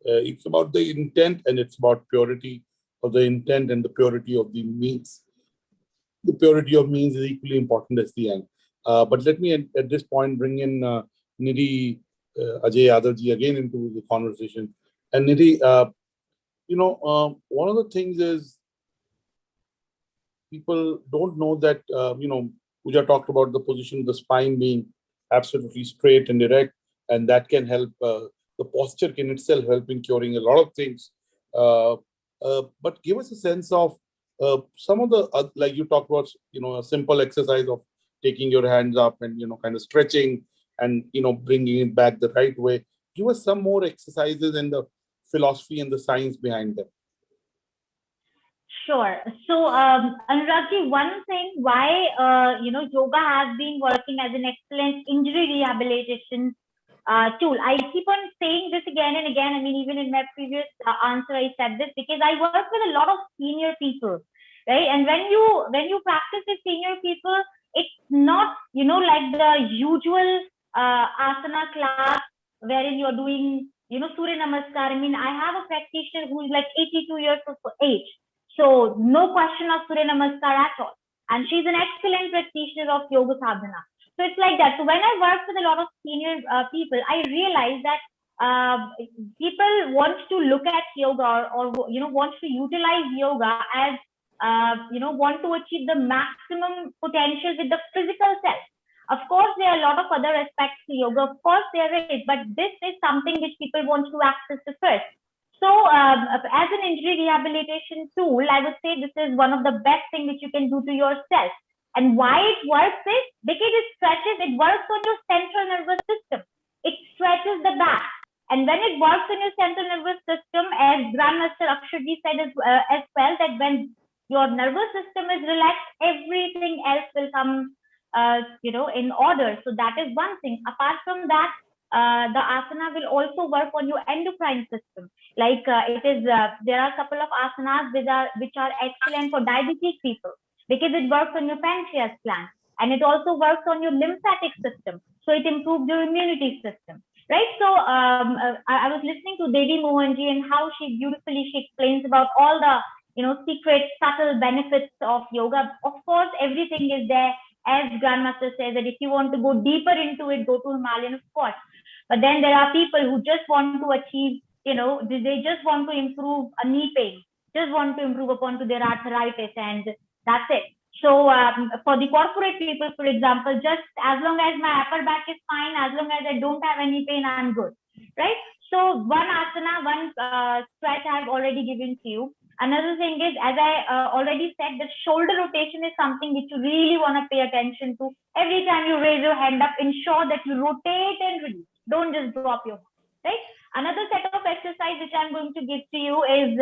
It's about the intent, and it's about purity of the intent and the purity of the means. The purity of means is equally important as the end. But let me at this point bring in Nidhi Ajay Yadavji again into the conversation. And Nidhi, one of the things is people don't know that, Pooja talked about the position of the spine being absolutely straight and erect, and that can help, the posture can itself help in curing a lot of things. But give us a sense of some of the, like you talked about, a simple exercise of taking your hands up and, kind of stretching and, bringing it back the right way. Give us some more exercises and the philosophy and the science behind them. Sure. So, Anuragji, one thing why, yoga has been working as an excellent injury rehabilitation tool. I keep on saying this again and again. I mean, even in my previous answer, I said this because I work with a lot of senior people, right? And when you practice with senior people, it's not, like the usual asana class wherein you're doing, Surya Namaskar. I mean, I have a practitioner who is like 82 years of age. So no question of Surya Namaskar at all. And she's an excellent practitioner of yoga sadhana. So it's like that. So when I work with a lot of senior people, I realize that people want to look at yoga or want to utilize yoga as want to achieve the maximum potential with the physical self. Of course, there are a lot of other aspects to yoga. Of course, there is, but this is something which people want to access first. So, as an injury rehabilitation tool, I would say this is one of the best things which you can do to yourself. And why it works is because it stretches, it works on your central nervous system. It stretches the back. And when it works on your central nervous system, as Grandmaster Aksharji said as well, that when your nervous system is relaxed, everything else will come, in order. So that is one thing. Apart from that, the asana will also work on your endocrine system. Like there are a couple of asanas which are excellent for diabetic people because it works on your pancreas gland, and it also works on your lymphatic system. So it improves your immunity system. Right. So I was listening to Devi Mohanji and how she explains about all the secret subtle benefits of yoga. Of course, everything is there. As Grandmaster says that if you want to go deeper into it, go to Himalayan, of course. But then there are people who just want to achieve, they just want to improve a knee pain, just want to improve upon to their arthritis, and that's it. So for the corporate people, for example, just as long as my upper back is fine, as long as I don't have any pain, I'm good, right? So one asana, one stretch I've already given to you. Another thing is, as I already said, the shoulder rotation is something which you really want to pay attention to. Every time you raise your hand up, ensure that you rotate and release. Don't just drop your hand, right? Another set of exercise which I'm going to give to you is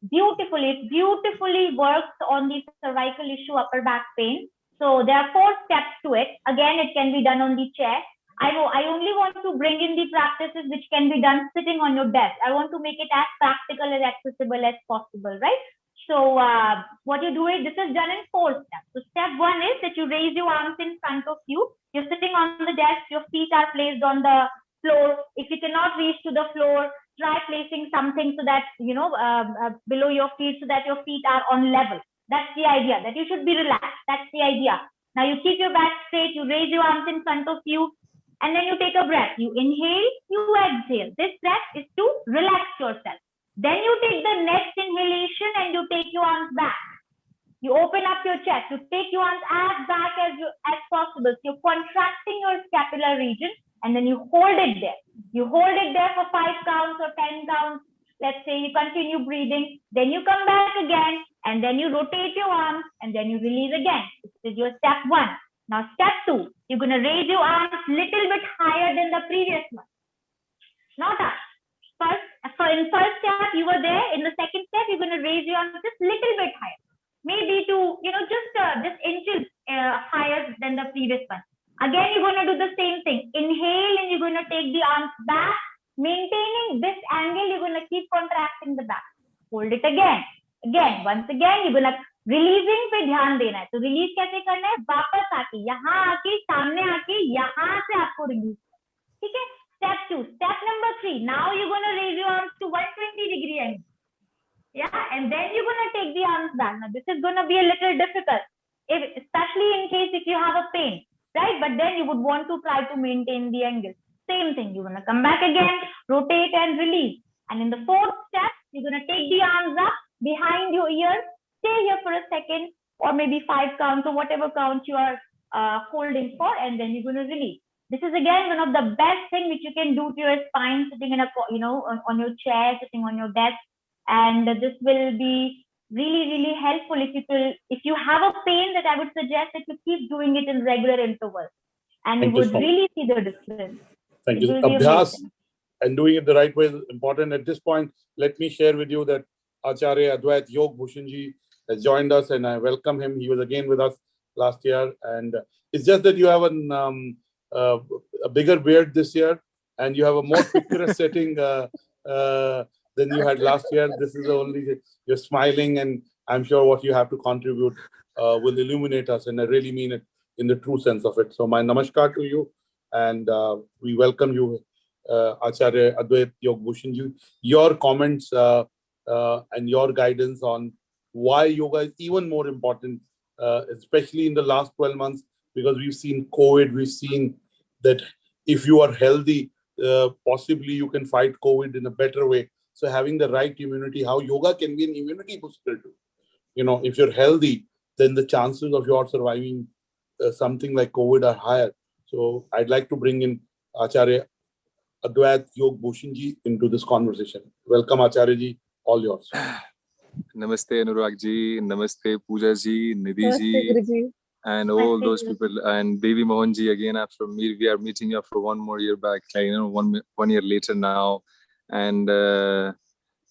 beautifully works on the cervical issue, upper back pain. So there are 4 steps to it. Again, it can be done on the chair. I only want to bring in the practices which can be done sitting on your desk. I want to make it as practical and accessible as possible, right? So what you do is, this is done in 4 steps. So step 1 is that you raise your arms in front of you. You're sitting on the desk. Your feet are placed on the floor. If you cannot reach to the floor, try placing something so that, below your feet, so that your feet are on level. That's the idea, that you should be relaxed. That's the idea. Now you keep your back straight, you raise your arms in front of you, and then you take a breath. You inhale, you exhale. This breath is to relax yourself. Then you take the next inhalation and you take your arms back. You open up your chest. You take your arms as back as possible. So you're contracting your scapular region, and then you hold it there. You hold it there for 5 counts or 10 counts. Let's say you continue breathing. Then you come back again, and then you rotate your arms, and then you release again. This is your step 1. Now step 2, you're going to raise your arms little bit higher than the previous one. Not up. In first step, you were there. In the second step, you're going to raise your arms just little bit higher. Maybe to, just inches higher than the previous one. Again, you're going to do the same thing. Inhale, and you're going to take the arms back. Maintaining this angle, you're going to keep contracting the back. Hold it again. Once again, you're going to releasing पे ध्यान देना है. तो release कैसे करना है? वापस आके यहाँ आके सामने आके यहाँ से आपको रिलीज. ठीक है. Step 2. Step number 3. Now you're going to raise your arms to 120 degree angle. Yeah, and then you're going to take the arms back. Now this is going to be a little difficult, especially in case if you have a pain, right? But then you would want to try to maintain the angle. Same thing. You're going to come back again, rotate and release. And in the 4th step, you're going to take the arms up behind your ears. Stay here for a second, or maybe 5 counts, or whatever counts you are holding for, and then you're going to release. This is again one of the best things which you can do to your spine, sitting in on your chair, sitting on your desk, and this will be really helpful. If you have a pain, that I would suggest that you keep doing it in regular intervals, and you would really see the difference. Thank you. Abhyas and doing it the right way is important. At this point, let me share with you that Acharya Advait Yog Bhushanji has joined us, and I welcome him. He was again with us last year, and it's just that you have a bigger beard this year, and you have a more picturesque setting than you had last year. This is only, you're smiling, and I'm sure what you have to contribute will illuminate us, and I really mean it in the true sense of it. So my namaskar to you, and we welcome you, Acharya Advait Yog Bhushanji. Your comments and your guidance on why yoga is even more important, especially in the last 12 months, because we've seen COVID, we've seen that if you are healthy, possibly you can fight COVID in a better way. So having the right immunity, how yoga can be an immunity booster too. If you're healthy, then the chances of your surviving something like COVID are higher. So I'd like to bring in Acharya Advait Yog Bhushan ji into this conversation. Welcome, Acharya ji. All yours. Namaste, Anurag ji. Namaste, Pooja ji, Nidhi Namaste, ji, Guruji. and all those people. And Devi Mohan ji again. After me, we are meeting you for one more year back. One year later now. And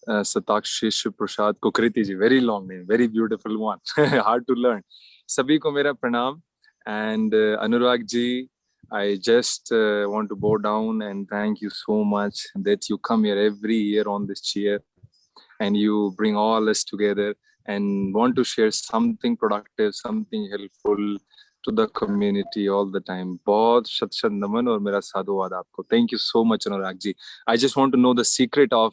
Satakshi Prasad Kukriti ji. Very long name, very beautiful one. Hard to learn. Sabhi ko mera pranam. And Anurag ji, I just want to bow down and thank you so much that you come here every year on this chair and you bring all us together and want to share something productive, something helpful to the community all the time. बहुत शत नमन और मेरा साधुवाद आपको. Thank you so much, Anurag ji. I just want to know the secret of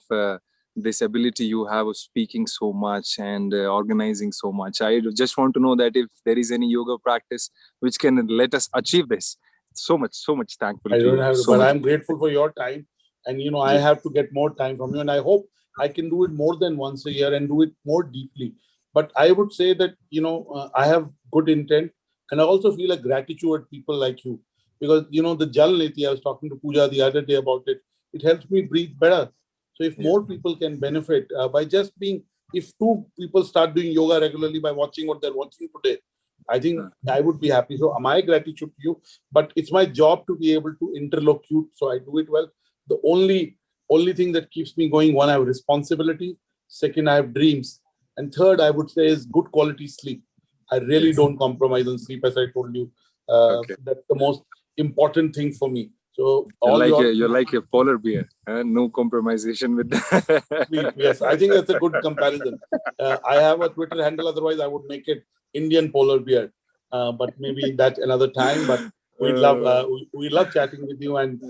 this ability you have of speaking so much and organizing so much. I just want to know that if there is any yoga practice which can let us achieve this. So much thankful. I don't have to, so but much. I'm grateful for your time. And, I have to get more time from you. And I hope I can do it more than once a year and do it more deeply. But I would say that, I have good intent. And I also feel a gratitude at people like you. Because, the Jal Neti, I was talking to Pooja the other day about it. It helps me breathe better. So if more people can benefit by just being, if 2 people start doing yoga regularly by watching what they're watching today, I think I would be happy. So my gratitude to you, but it's my job to be able to interlocute. So I do it well. The only thing that keeps me going, one, I have responsibility. Second, I have dreams. And third, I would say is good quality sleep. I really don't compromise on sleep, as I told you. That's the most important thing for me. So you're like a polar bear, no compromisation with that. Sleep, yes, I think that's a good comparison. I have a Twitter handle, otherwise I would make it Indian polar bear. But maybe that's another time. But we love chatting with you, and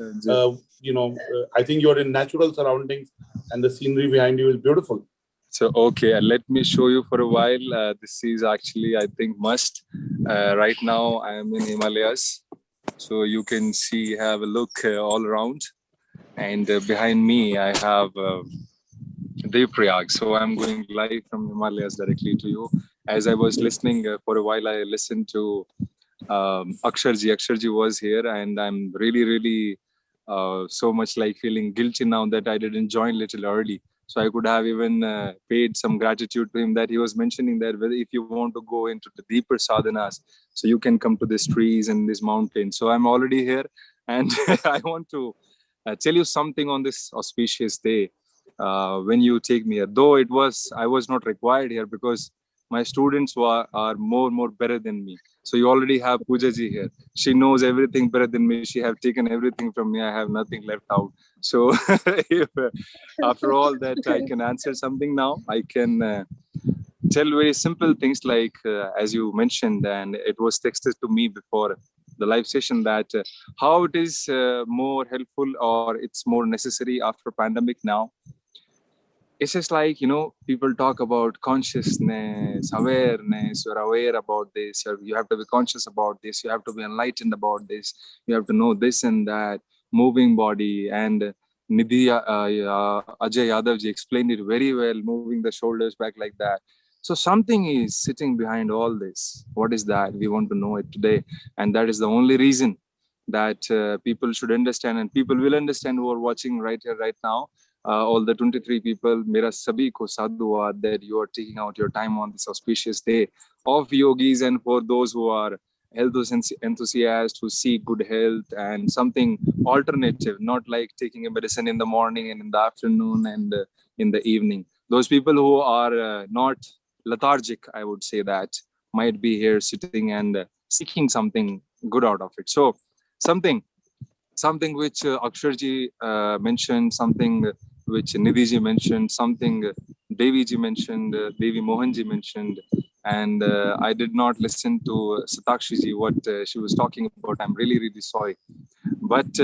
I think you're in natural surroundings, and the scenery behind you is beautiful. So okay, let me show you for a while. This is actually, I think, must. Right now I am in Himalayas. So you can see, have a look all around, and behind me I have Devprayag. So I'm going live from Himalayas directly to you. As I was listening for a while, I listened to Aksharji. Aksharji was here, and I'm really so much like feeling guilty now that I didn't join little early. So I could have even paid some gratitude to him, that he was mentioning that whether if you want to go into the deeper sadhanas, so you can come to these trees and this mountain. So I'm already here, and I want to tell you something on this auspicious day when you take me here. Though I was not required here because my students are more better than me. So you already have Pooja ji here. She knows everything better than me. She have taken everything from me. I have nothing left out. So if, after all that I can answer something now, I can tell very simple things like, as you mentioned, and it was texted to me before the live session, that how it is more helpful or it's more necessary after pandemic now. It's just like, people talk about consciousness, awareness. You're aware about this. You have to be conscious about this. You have to be enlightened about this. You have to know this and that. Moving body. And Nidhi Ajay Yadav ji explained it very well, moving the shoulders back like that. So something is sitting behind all this. What is that? We want to know it today. And that is the only reason that people should understand, and people will understand who are watching right here, right now. All the 23 people, mera sabhi ko sadhuwaad that you are taking out your time on this auspicious day of yogis, and for those who are health enthusiasts who seek good health and something alternative, not like taking a medicine in the morning and in the afternoon and in the evening. Those people who are not lethargic, I would say, that might be here sitting and seeking something good out of it. So something which Aksharji mentioned, something which Nidhi ji mentioned, something Devi ji mentioned, Devi Mohan ji mentioned, and I did not listen to Satakshi ji, what she was talking about. I'm really sorry. But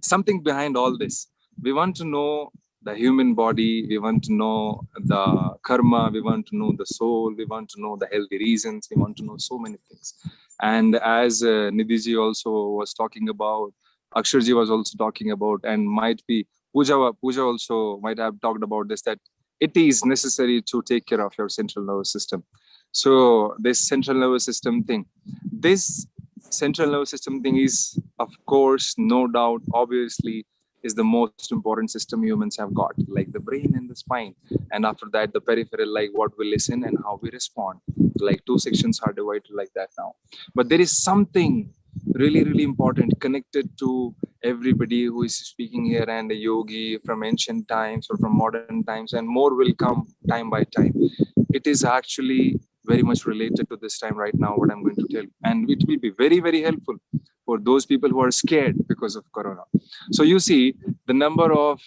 something behind all this, we want to know the human body, we want to know the karma, we want to know the soul, we want to know the healthy reasons, we want to know so many things. And as Nidhi ji also was talking about Aksharji was also talking about, and might be Pooja also might have talked about this, that it is necessary to take care of your central nervous system. So this central nervous system thing, this central nervous system thing is, of course, no doubt, obviously, is the most important system humans have got, like the brain and the spine. And after that, the peripheral, like what we listen and how we respond. Like two sections are divided like that now. But there is something really, really important connected to everybody who is speaking here, and a yogi from ancient times or from modern times, and more will come time by time. It is actually very much related to this time right now, what I'm going to tell. And it will be very, very helpful for those people who are scared because of Corona. So you see, the number of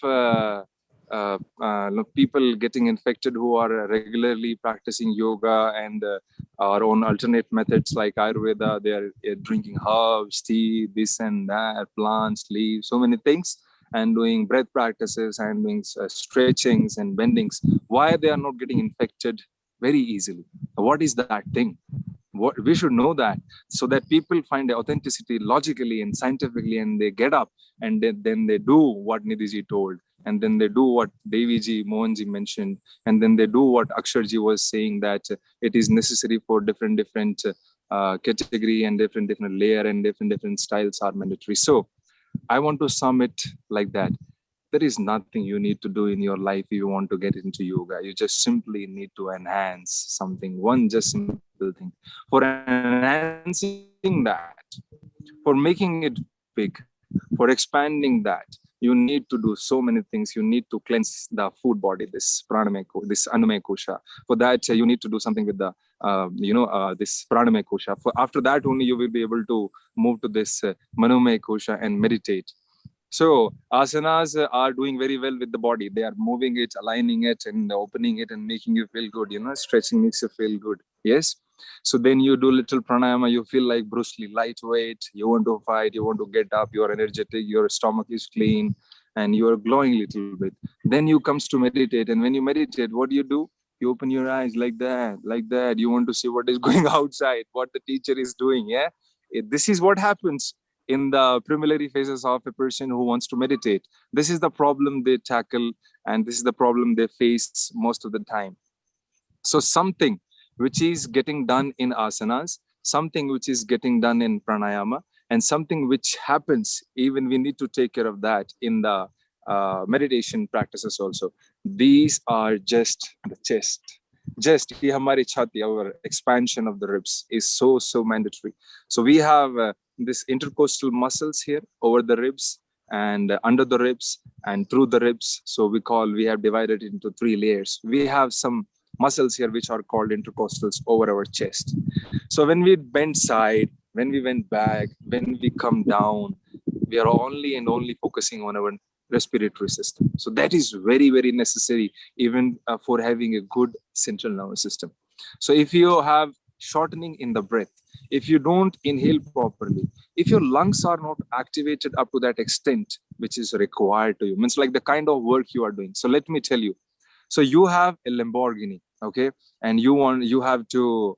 people getting infected who are regularly practicing yoga and our own alternate methods like Ayurveda, they are drinking herbs, tea, this and that, plants, leaves, so many things, and doing breath practices and doing stretchings and bendings. Why they are not getting infected very easily? What is that thing? What we should know that, so that people find the authenticity logically and scientifically, and they get up and then they do what Nidhiji told, and then they do what Deviji, Mohanji mentioned, and then they do what Aksharji was saying, that it is necessary for different category and different layer and different styles are mandatory. So I want to sum it like that. There is nothing you need to do in your life if you want to get into yoga. You just simply need to enhance something, one just simple thing. For enhancing that, for making it big, for expanding that, you need to do so many things. You need to cleanse the food body, this pranamaya, this annamaya kosha. For that, you need to do something with the, this pranamaya kosha. For after that, only you will be able to move to this manomaya kosha and meditate. So asanas are doing very well with the body. They are moving it, aligning it, and opening it, and making you feel good. Stretching makes you feel good. Yes. So then you do little pranayama. You feel like Bruce Lee, lightweight. You want to fight. You want to get up. You are energetic. Your stomach is clean, and you are glowing a little bit. Then you comes to meditate, and when you meditate, what do? You open your eyes like that, like that. You want to see what is going outside, what the teacher is doing. Yeah. This is what happens in the preliminary phases of a person who wants to meditate. This is the problem they tackle, and this is the problem they face most of the time. So something which is getting done in asanas, something which is getting done in pranayama, and something which happens, even we need to take care of that in the meditation practices also. These are just the chest. Just our expansion of the ribs is so mandatory. So we have this intercostal muscles here over the ribs and under the ribs and through the ribs. So we have divided it into 3 layers. We have some muscles here which are called intercostals over our chest. So when we bend side, when we went back, when we come down, we are only focusing on our respiratory system. So that is very, very necessary even for having a good central nervous system. So if you have shortening in the breath, if you don't inhale properly, if your lungs are not activated up to that extent which is required to you, means like the kind of work you are doing. So let me tell you. So you have a Lamborghini, okay, and you have to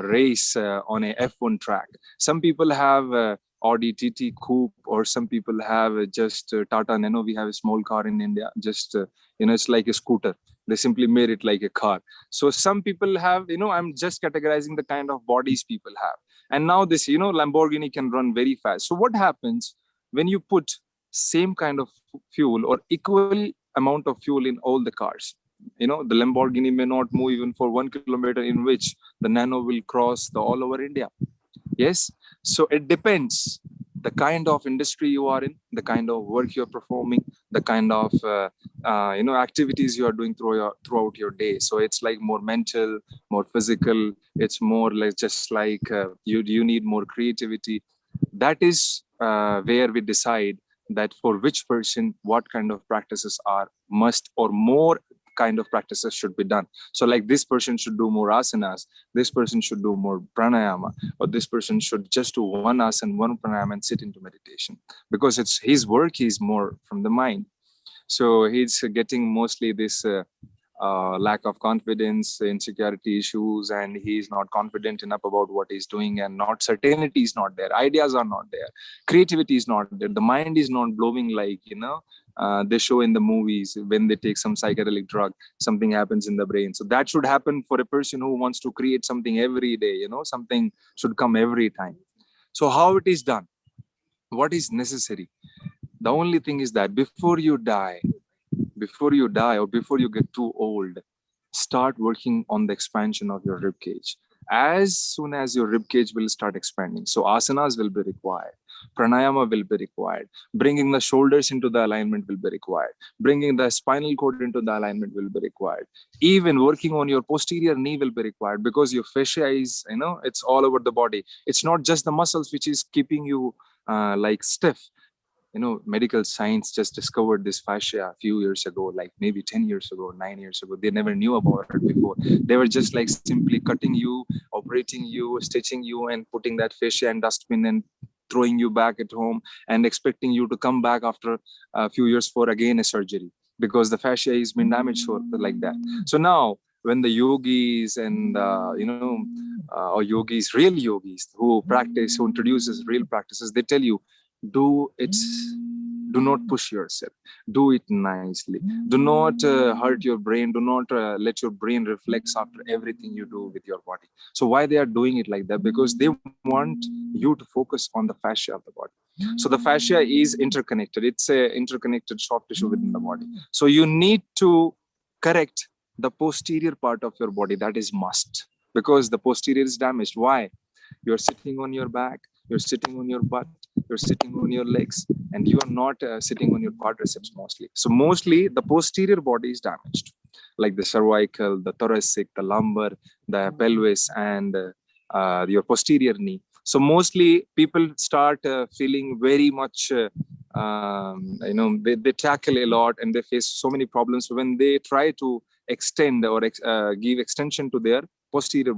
race on a F1 track. Some people have Audi TT Coupe, or some people have just Tata Nano. We have a small car in India, just it's like a scooter. They simply made it like a car. So some people have, I'm just categorizing the kind of bodies people have. And now this, Lamborghini can run very fast. So what happens when you put same kind of fuel or equal amount of fuel in all the cars? The Lamborghini may not move even for 1 kilometer, in which the Nano will cross all over India. Yes. So it depends the kind of industry you are in, the kind of work you're performing, the kind of activities you are doing throughout your day. So it's like more mental, more physical. It's more like just like you need more creativity. That is where we decide that for which person what kind of practices are must, or more kind of practices should be done. So like this person should do more asanas, this person should do more pranayama, or this person should just do one asana, one pranayama and sit into meditation, because his work is more from the mind. So he's getting mostly this lack of confidence, insecurity issues, and he's not confident enough about what he's doing, and not certainty is not there, ideas are not there, creativity is not there, the mind is not blowing like, they show in the movies when they take some psychedelic drug, something happens in the brain. So that should happen for a person who wants to create something every day, something should come every time. So how it is done? What is necessary? The only thing is that before you die or before you get too old, start working on the expansion of your rib cage. As soon as your rib cage will start expanding, so asanas will be required, pranayama will be required, bringing the shoulders into the alignment will be required, bringing the spinal cord into the alignment will be required, even working on your posterior knee will be required, because your fascia is, it's all over the body. It's not just the muscles which is keeping you like stiff. Medical science just discovered this fascia a few years ago, like maybe 10 years ago, 9 years ago. They never knew about it before. They were just like simply cutting you, operating you, stitching you, and putting that fascia in dustbin and throwing you back at home and expecting you to come back after a few years for again a surgery, because the fascia has been damaged like that. So now when the yogis and or yogis, real yogis who practice, who introduces real practices, they tell you, do not push yourself, do it nicely, do not hurt your brain, do not let your brain reflex after everything you do with your body. So why they are doing it like that? Because they want you to focus on the fascia of the body. So the fascia is interconnected, it's a interconnected soft tissue within the body. So you need to correct the posterior part of your body, that is must, because the posterior is damaged. Why? You're sitting on your back, you're sitting on your butt, you're sitting on your legs, and you are not sitting on your quadriceps mostly. So mostly the posterior body is damaged, like the cervical, the thoracic, the lumbar, the pelvis, and your posterior knee. So mostly people start feeling very much, they tackle a lot and they face so many problems when they try to extend or give extension to their posterior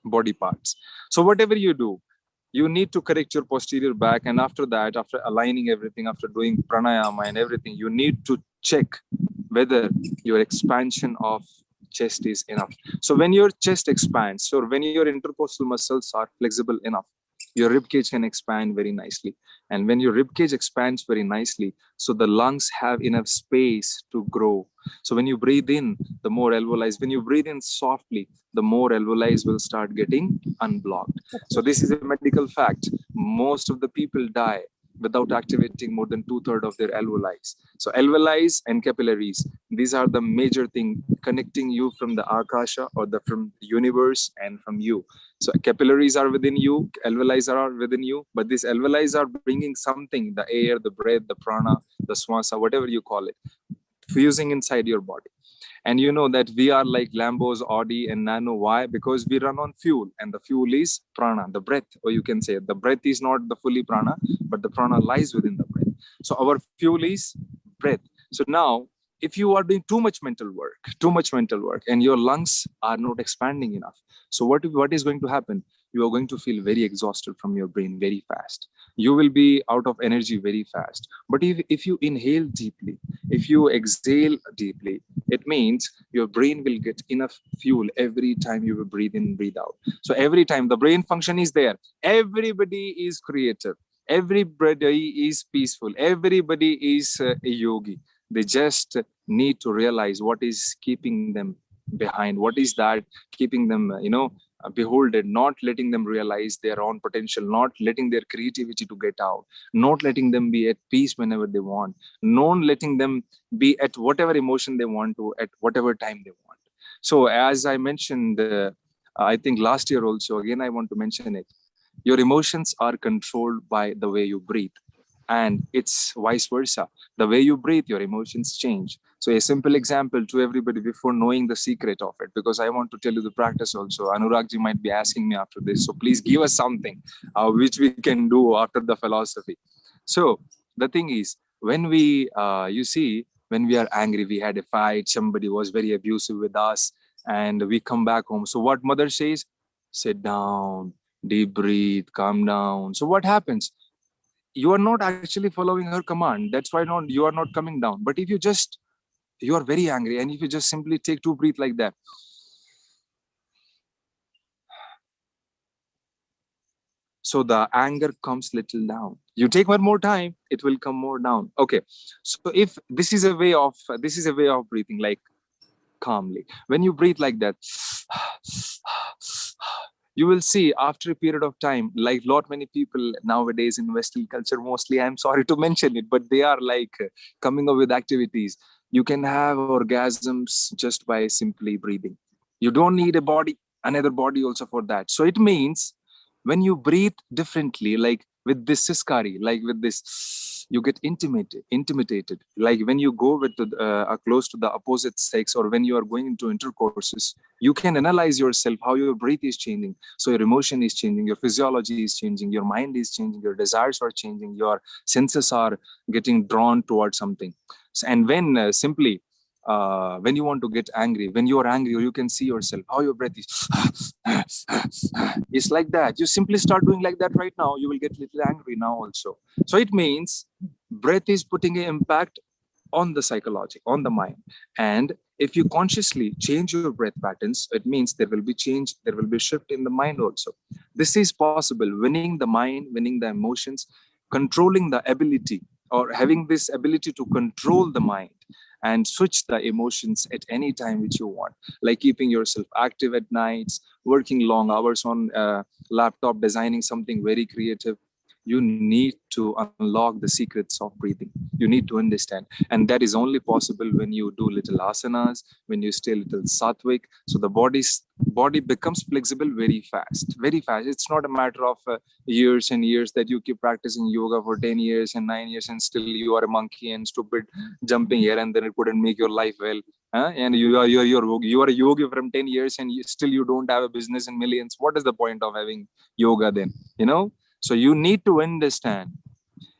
body parts. So whatever you do, you need to correct your posterior back, and after that, after aligning everything, after doing pranayama and everything, you need to check whether your expansion of chest is enough. So when your chest expands, or when your intercostal muscles are flexible enough, your rib cage can expand very nicely. And when your rib cage expands very nicely, so the lungs have enough space to grow. So when you breathe in, the more alveoli, when you breathe in softly, the more alveoli will start getting unblocked. So this is a medical fact. Most of the people die without activating more than 2/3 of their alveoli. So alveoli and capillaries, these are the major thing connecting you from the akasha, or from the universe, and from you. So capillaries are within you, alveoli are within you, but these alveoli are bringing something, the air, the breath, the prana, the swasa, whatever you call it, fusing inside your body. And you know that we are like Lambos, Audi, and Nano. Why? Because we run on fuel, and the fuel is prana, the breath, or you can say the breath is not the fully prana, but the prana lies within the breath. So our fuel is breath. So now, if you are doing too much mental work, and your lungs are not expanding enough, so what is going to happen? You are going to feel very exhausted from your brain very fast. You will be out of energy very fast. But if you inhale deeply, if you exhale deeply, it means your brain will get enough fuel every time you will breathe in, breathe out. So every time the brain function is there, everybody is creative, everybody is peaceful, everybody is a yogi. They just need to realize what is keeping them behind, what is that keeping them, beholden, not letting them realize their own potential, not letting their creativity to get out, not letting them be at peace whenever they want, not letting them be at whatever emotion they want to, at whatever time they want. So as I mentioned, I think last year also, again I want to mention it, your emotions are controlled by the way you breathe, and it's vice versa. The way you breathe, your emotions change. So a simple example to everybody before knowing the secret of it, because I want to tell you the practice also. Anurag ji might be asking me after this, so please give us something which we can do after the philosophy. So the thing is, when we, when we are angry, we had a fight, somebody was very abusive with us, and we come back home. So what mother says? Sit down, deep breathe, calm down. So what happens? You are not actually following her command. That's why you are not coming down. But if you just you are very angry, and if you just simply take 2 breaths like that, so the anger comes little down. You take one more time, it will come more down. Okay, so if this is a way of breathing, like calmly. When you breathe like that, you will see after a period of time, like lot many people nowadays in Western culture, mostly, I'm sorry to mention it, but they are like coming up with activities. You can have orgasms just by simply breathing. You don't need a body, another body also for that. So it means when you breathe differently, like with this siskari, like with this, you get intimidated. Like when you go with close to the opposite sex, or when you are going into intercourses, you can analyze yourself how your breath is changing. So your emotion is changing, your physiology is changing, your mind is changing, your desires are changing, your senses are getting drawn towards something. And when simply when you want to get angry, when you are angry, you can see yourself how your breath is. It's like that. You simply start doing like that right now, you will get a little angry now also. So it means breath is putting an impact on the psychology, on the mind. And if you consciously change your breath patterns, it means there will be change, there will be a shift in the mind also. This is possible, winning the mind, winning the emotions, controlling the ability, or having this ability to control the mind and switch the emotions at any time which you want, like keeping yourself active at nights, working long hours on laptop, designing something very creative. You need to unlock the secrets of breathing. You need to understand. And that is only possible when you do little asanas, when you stay a little sattvic. So the body becomes flexible very fast, very fast. It's not a matter of years and years that you keep practicing yoga for 10 years and 9 years and still you are a monkey and stupid jumping here and then it couldn't make your life well. And you are a yogi from 10 years and still you don't have a business in millions. What is the point of having yoga then? So you need to understand,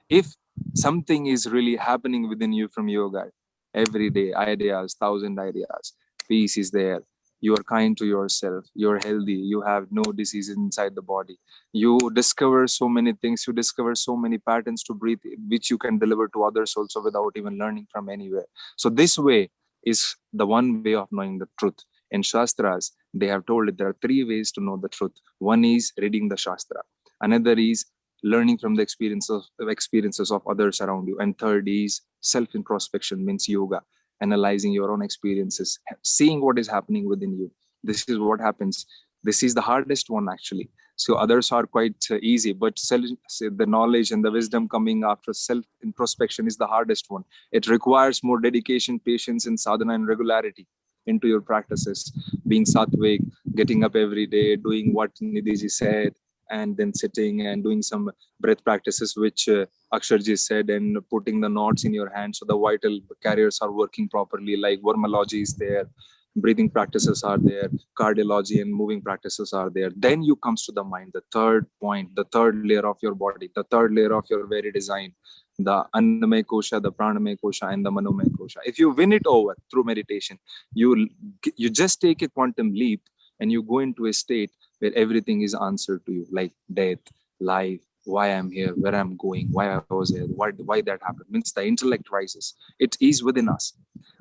if something is really happening within you from yoga, every day, ideas, 1,000 ideas, peace is there. You are kind to yourself. You're healthy. You have no diseases inside the body. You discover so many things. You discover so many patterns to breathe, which you can deliver to others also without even learning from anywhere. So this way is the one way of knowing the truth. In Shastras, they have told it there are 3 ways to know the truth. One is reading the Shastra. Another is learning from the experiences of others around you. And third is self-introspection, means yoga, analyzing your own experiences, seeing what is happening within you. This is what happens. This is the hardest one, actually. So others are quite easy, but the knowledge and the wisdom coming after self-introspection is the hardest one. It requires more dedication, patience, and sadhana and regularity into your practices. Being sattvic, getting up every day, doing what Nidhiji said, and then sitting and doing some breath practices, which Aksharji said, and putting the knots in your hands so the vital carriers are working properly, like vermology is there, breathing practices are there, cardiology and moving practices are there. Then you comes to the mind, the third point, the third layer of your body, the third layer of your very design, the Annamaya Kosha, the Pranamaya Kosha, and the Manomaya Kosha. If you win it over through meditation, you just take a quantum leap and you go into a state where everything is answered to you, like death, life, why I'm here, where I'm going, why I was here, why that happened. Means the intellect rises. It is within us.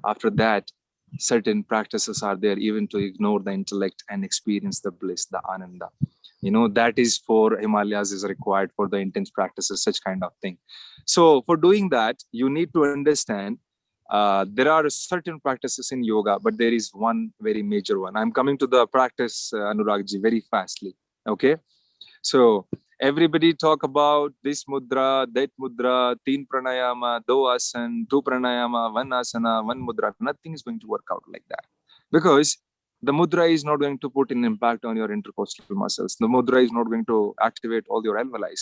After that, certain practices are there even to ignore the intellect and experience the bliss, the ananda. That is for Himalayas is required for the intense practices, such kind of thing. So for doing that, you need to understand there are certain practices in yoga, but there is one very major one. I'm coming to the practice, Anuragji, very fastly. Okay. So everybody talk about this mudra, that mudra, 3 pranayama, 2 asana, 2 pranayama, 1 asana, 1 mudra. Nothing is going to work out like that, because the mudra is not going to put an impact on your intercostal muscles. The mudra is not going to activate all your alveoli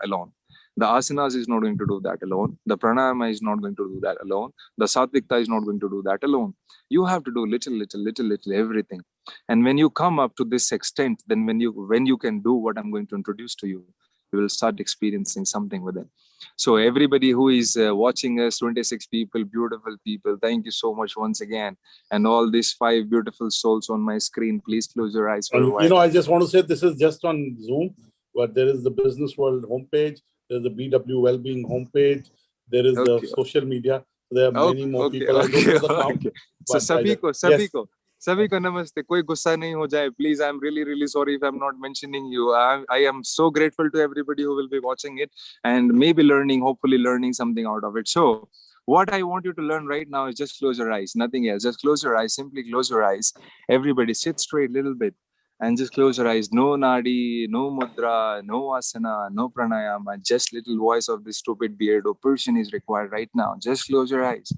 alone. The asanas is not going to do that alone. The pranayama is not going to do that alone. The sattvikta is not going to do that alone. You have to do little, everything. And when you come up to this extent, then when you can do what I'm going to introduce to you, you will start experiencing something within. So everybody who is watching us, 26 people, beautiful people, thank you so much once again. And all these 5 beautiful souls on my screen, please close your eyes for a while. I just want to say this is just on Zoom, but there is the Business World homepage. There's the BW Wellbeing homepage. There is the social media. There are many more Okay, people. I don't know the count. okay. So but I just- सभी को नमस्ते. कोई गुस्सा नहीं हो जाए. Please, I'm really sorry if I'm not mentioning you. I am so grateful to everybody who will be watching it and maybe hopefully learning something out of it. So what I want you to learn right now is just close your eyes, nothing else. Just close your eyes, simply close your eyes. Everybody sit straight a little bit and just close your eyes. No nadi, no mudra, no asana, no pranayama. Just little voice of this stupid beardo person is required right now. Just close your eyes.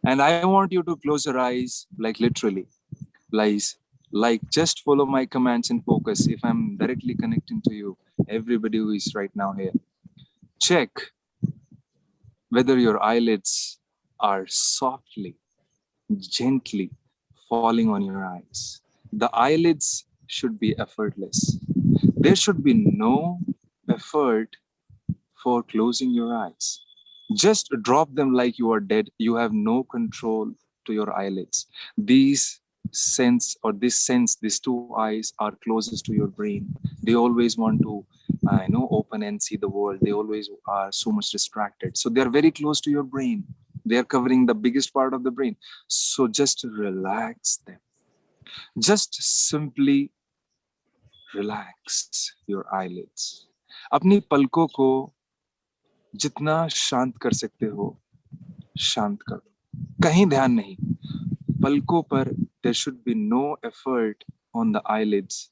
And I want you to close your eyes, like literally, like just follow my commands and focus. If I'm directly connecting to you, everybody who is right now here, check whether your eyelids are softly, gently falling on your eyes. The eyelids should be effortless. There should be no effort for closing your eyes. Just drop them like you are dead. You have no control to your eyelids. These two eyes are closest to your brain. They always want to open and see the world. They always are so much distracted. So they're very close to your brain. They're covering the biggest part of the brain. So just relax them. Just simply relax your eyelids. अपनी पलकों को जितना शांत कर सकते हो शांत करो. कहीं ध्यान नहीं. पलकों पर there should be no effort on the eyelids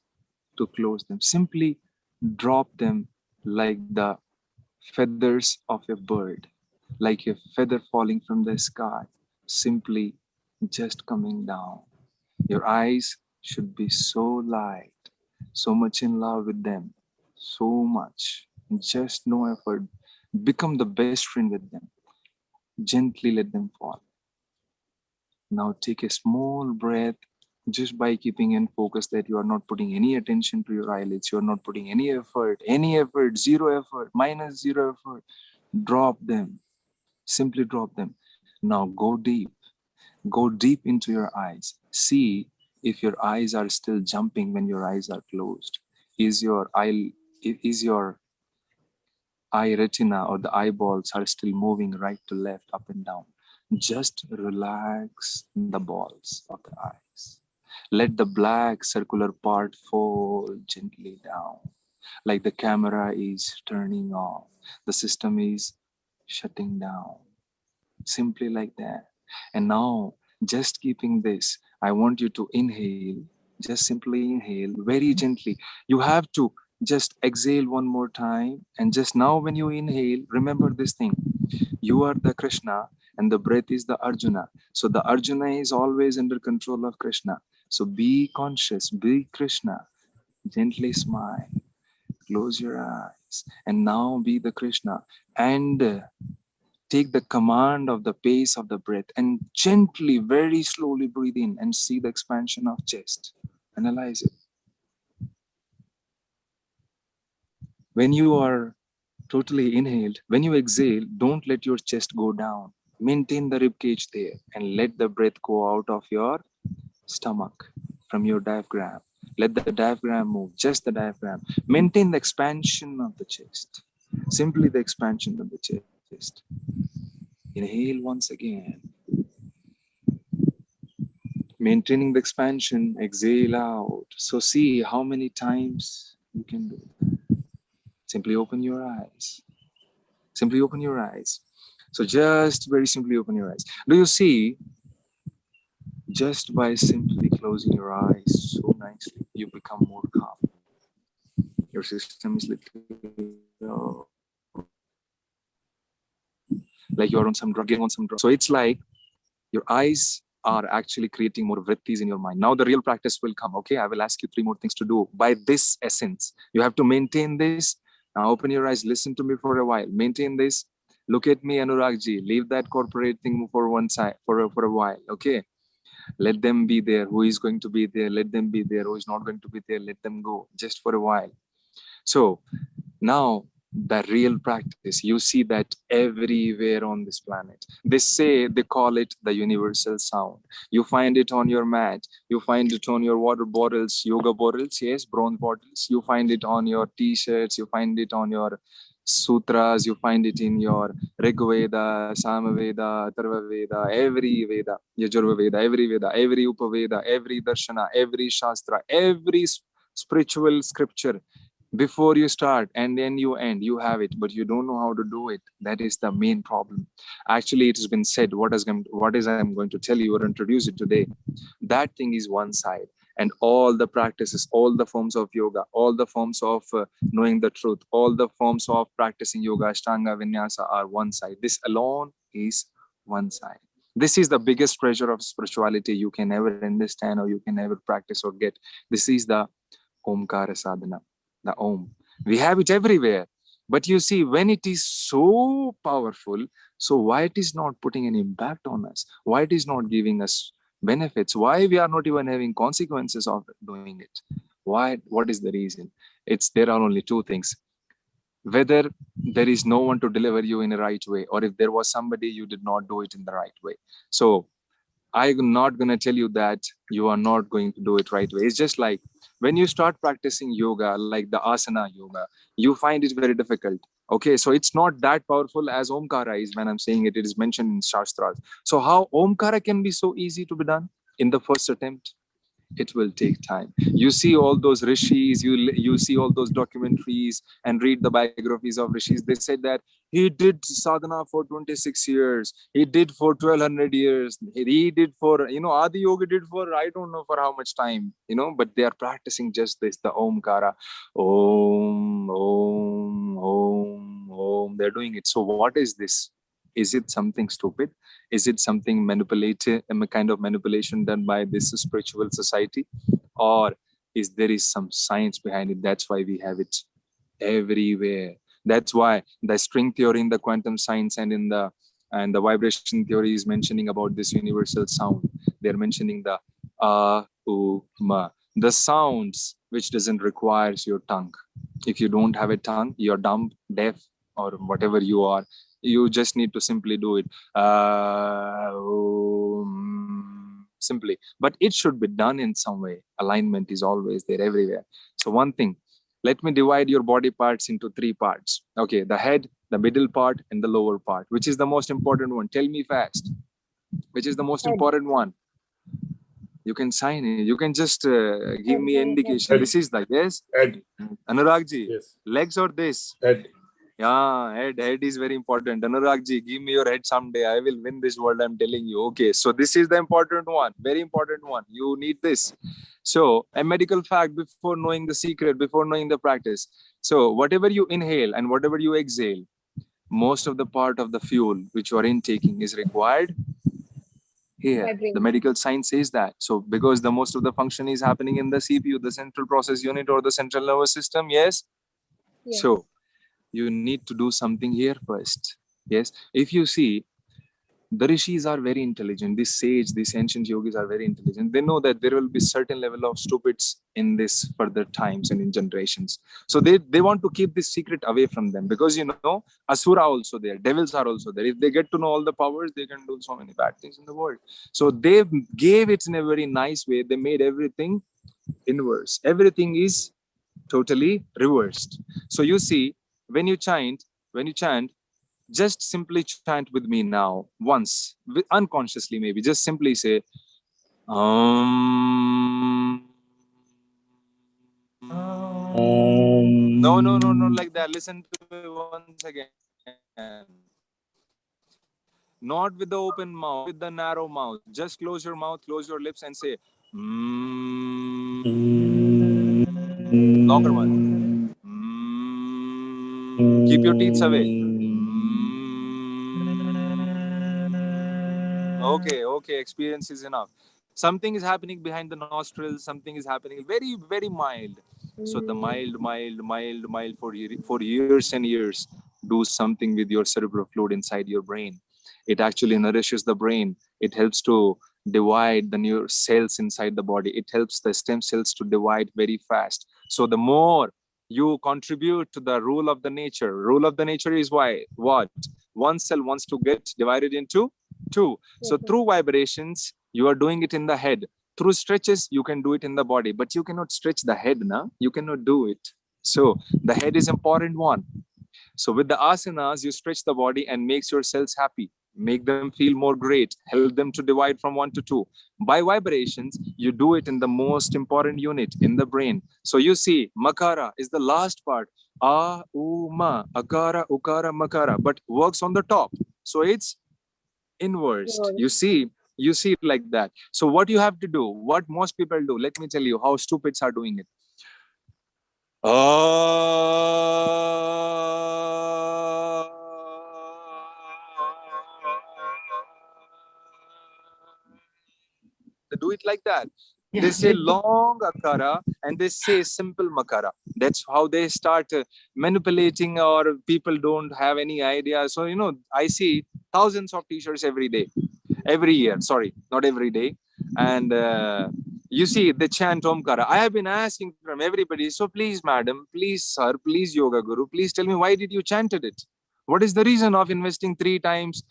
to close them. Simply drop them like the feathers of a bird, like a feather falling from the sky, simply just coming down. Your eyes should be so light, so much in love with them, so much. Just no effort. Become the best friend with them. Gently let them fall. Now take a small breath just by keeping in focus that you are not putting any attention to your eyelids. You are not putting any effort, zero effort, minus zero effort. Drop them. Simply drop them. Now go deep. Go deep into your eyes. See if your eyes are still jumping when your eyes are closed. Is your eye retina or the eyeballs are still moving right to left, up and down? Just relax the balls of the eyes. Let the black circular part fall gently down, like the camera is turning off, the system is shutting down. Simply like that. And now, just keeping this, I want you to inhale. Just simply inhale very gently. You have to just exhale one more time. And just now when you inhale, remember this thing. You are the Krishna and the breath is the Arjuna. So the Arjuna is always under control of Krishna. So be conscious, be Krishna. Gently smile. Close your eyes. And now be the Krishna. And take the command of the pace of the breath and gently, very slowly breathe in and see the expansion of chest. Analyze it. When you are totally inhaled, when you exhale, don't let your chest go down. Maintain the rib cage there and let the breath go out of your stomach from your diaphragm. Let the diaphragm move, just the diaphragm. Maintain the expansion of the chest. Simply the expansion of the chest. Inhale once again. Maintaining the expansion, exhale out. So see how many times you can do it. Simply open your eyes. Simply open your eyes. So just very simply open your eyes. Do you see? Just by simply closing your eyes so nicely, you become more calm. Your system is little like you're on some drug, getting on some drug. So it's like your eyes are actually creating more vrittis in your mind. Now the real practice will come. Okay, I will ask you 3 more things to do. By this essence, you have to maintain this. Now open your eyes, listen to me for a while. Maintain this. Look at me, Anurag ji. Leave that corporate thing for one side for a while. Okay. Let them be there. Who is going to be there? Let them be there. Who is not going to be there? Let them go just for a while. So now the real practice, you see that everywhere on this planet. They call it the universal sound. You find it on your mat. You find it on your water bottles, yoga bottles, yes, bronze bottles. You find it on your t-shirts. You find it on your sutras, you find it in your Rig Veda, Samaveda, Atharva Veda, every Veda, Yajurva Veda, every Upaveda, every Darshana, every Shastra, every spiritual scripture. Before you start and then you end, you have it, but you don't know how to do it. That is the main problem. Actually, it has been said, what is I'm going to tell you or introduce it today. That thing is one side. And all the practices, all the forms of yoga, all the forms of knowing the truth, all the forms of practicing yoga, Ashtanga, Vinyasa are one side. This alone is one side. This is the biggest treasure of spirituality you can ever understand or you can ever practice or get. This is the Omkara Sadhana, the Om. We have it everywhere. But you see, when it is so powerful, so why it is not putting an impact on us? Why it is not giving us benefits? Why we are not even having consequences of doing it? Why? What is the reason? There are only two things. Whether there is no one to deliver you in the right way, or if there was somebody, you did not do it in the right way. So I'm not going to tell you that you are not going to do it right way. It's just like when you start practicing yoga, like the asana yoga, you find it very difficult. Okay, so it's not that powerful as Omkara is when I'm saying it. It is mentioned in Shastras. So how Omkara can be so easy to be done in the first attempt? It will take time. You see all those rishis, you see all those documentaries and read the biographies of rishis. They said that he did sadhana for 26 years, he did for 1200 years, he did for, Adi Yoga did for I don't know for how much time, but they are practicing just this, the Omkara. Om, Om, Om, Om. They're doing it. So what is this? Is it something stupid? Is it something manipulative, a kind of manipulation done by this spiritual society? Or there is some science behind it? That's why we have it everywhere. That's why the string theory in the quantum science and the vibration theory is mentioning about this universal sound. They're mentioning the ma, the sounds which doesn't require your tongue. If you don't have a tongue, you're dumb, deaf, or whatever you are. You just need to simply do it simply, but it should be done in some way. Alignment is always there everywhere. So one thing, let me divide your body parts into three parts. Okay, the head, the middle part, and the lower part. Which is the most important one? Tell me fast. Which is the most important one? You can sign it. You can just give me indication. Head. This is the yes. Head. Anuragji, Yes. legs or this? Head. Yeah, head is very important. Anuragji, give me your head someday. I will win this world, I'm telling you. Okay, so this is the important one, very important one. You need this. So a medical fact before knowing the secret, before knowing the practice. So whatever you inhale and whatever you exhale, most of the part of the fuel which you are intaking is required here. The medical science says that. So because the most of the function is happening in the CPU, the central process unit or the central nervous system, yes? So you need to do something here first. Yes, if you see, the rishis are very intelligent. This sage, these ancient yogis are very intelligent. They know that there will be certain level of stupids in this further times and in generations. So they want to keep this secret away from them, because asura also there, devils are also there. If they get to know all the powers, they can do so many bad things in the world. So they gave it in a very nice way. They made everything inverse. Everything is totally reversed. So you see, when you chant, just simply chant with me now, once, unconsciously maybe, just simply say, No, like that. Listen to me once again. Not with the open mouth, with the narrow mouth. Just close your mouth, close your lips and say, Longer one. Keep your teeth away. Okay, experience is enough. Something is happening behind the nostrils, something is happening very, very mild. So the mild for years and years, do something with your cerebral fluid inside your brain. It actually nourishes the brain. It helps to divide the new cells inside the body. It helps the stem cells to divide very fast. So the more you contribute to the rule of the nature is what? One cell wants to get divided into two. So through vibrations, you are doing it in the head. Through stretches, you can do it in the body, but you cannot stretch the head now. You cannot do it. So the head is important one. So with the asanas, you stretch the body and makes your cells happy, make them feel more great, help them to divide from 1 to 2. By vibrations, you do it in the most important unit in the brain. So you see, makara is the last part. A, U, Ma, akara, ukara, makara, but works on the top. So it's inversed. You see like that. So what you have to do, what most people do, let me tell you how stupids are doing it. They do it like that. Yeah. They say long akara and they say simple makara. That's how they start manipulating, or people don't have any idea. So, you know, I see thousands of t-shirts every year, sorry, not every day. And you see, they chant Omkara. I have been asking from everybody, so please, madam, please, sir, please, yoga guru, please tell me, why did you chanted it? What is the reason of investing 3 times,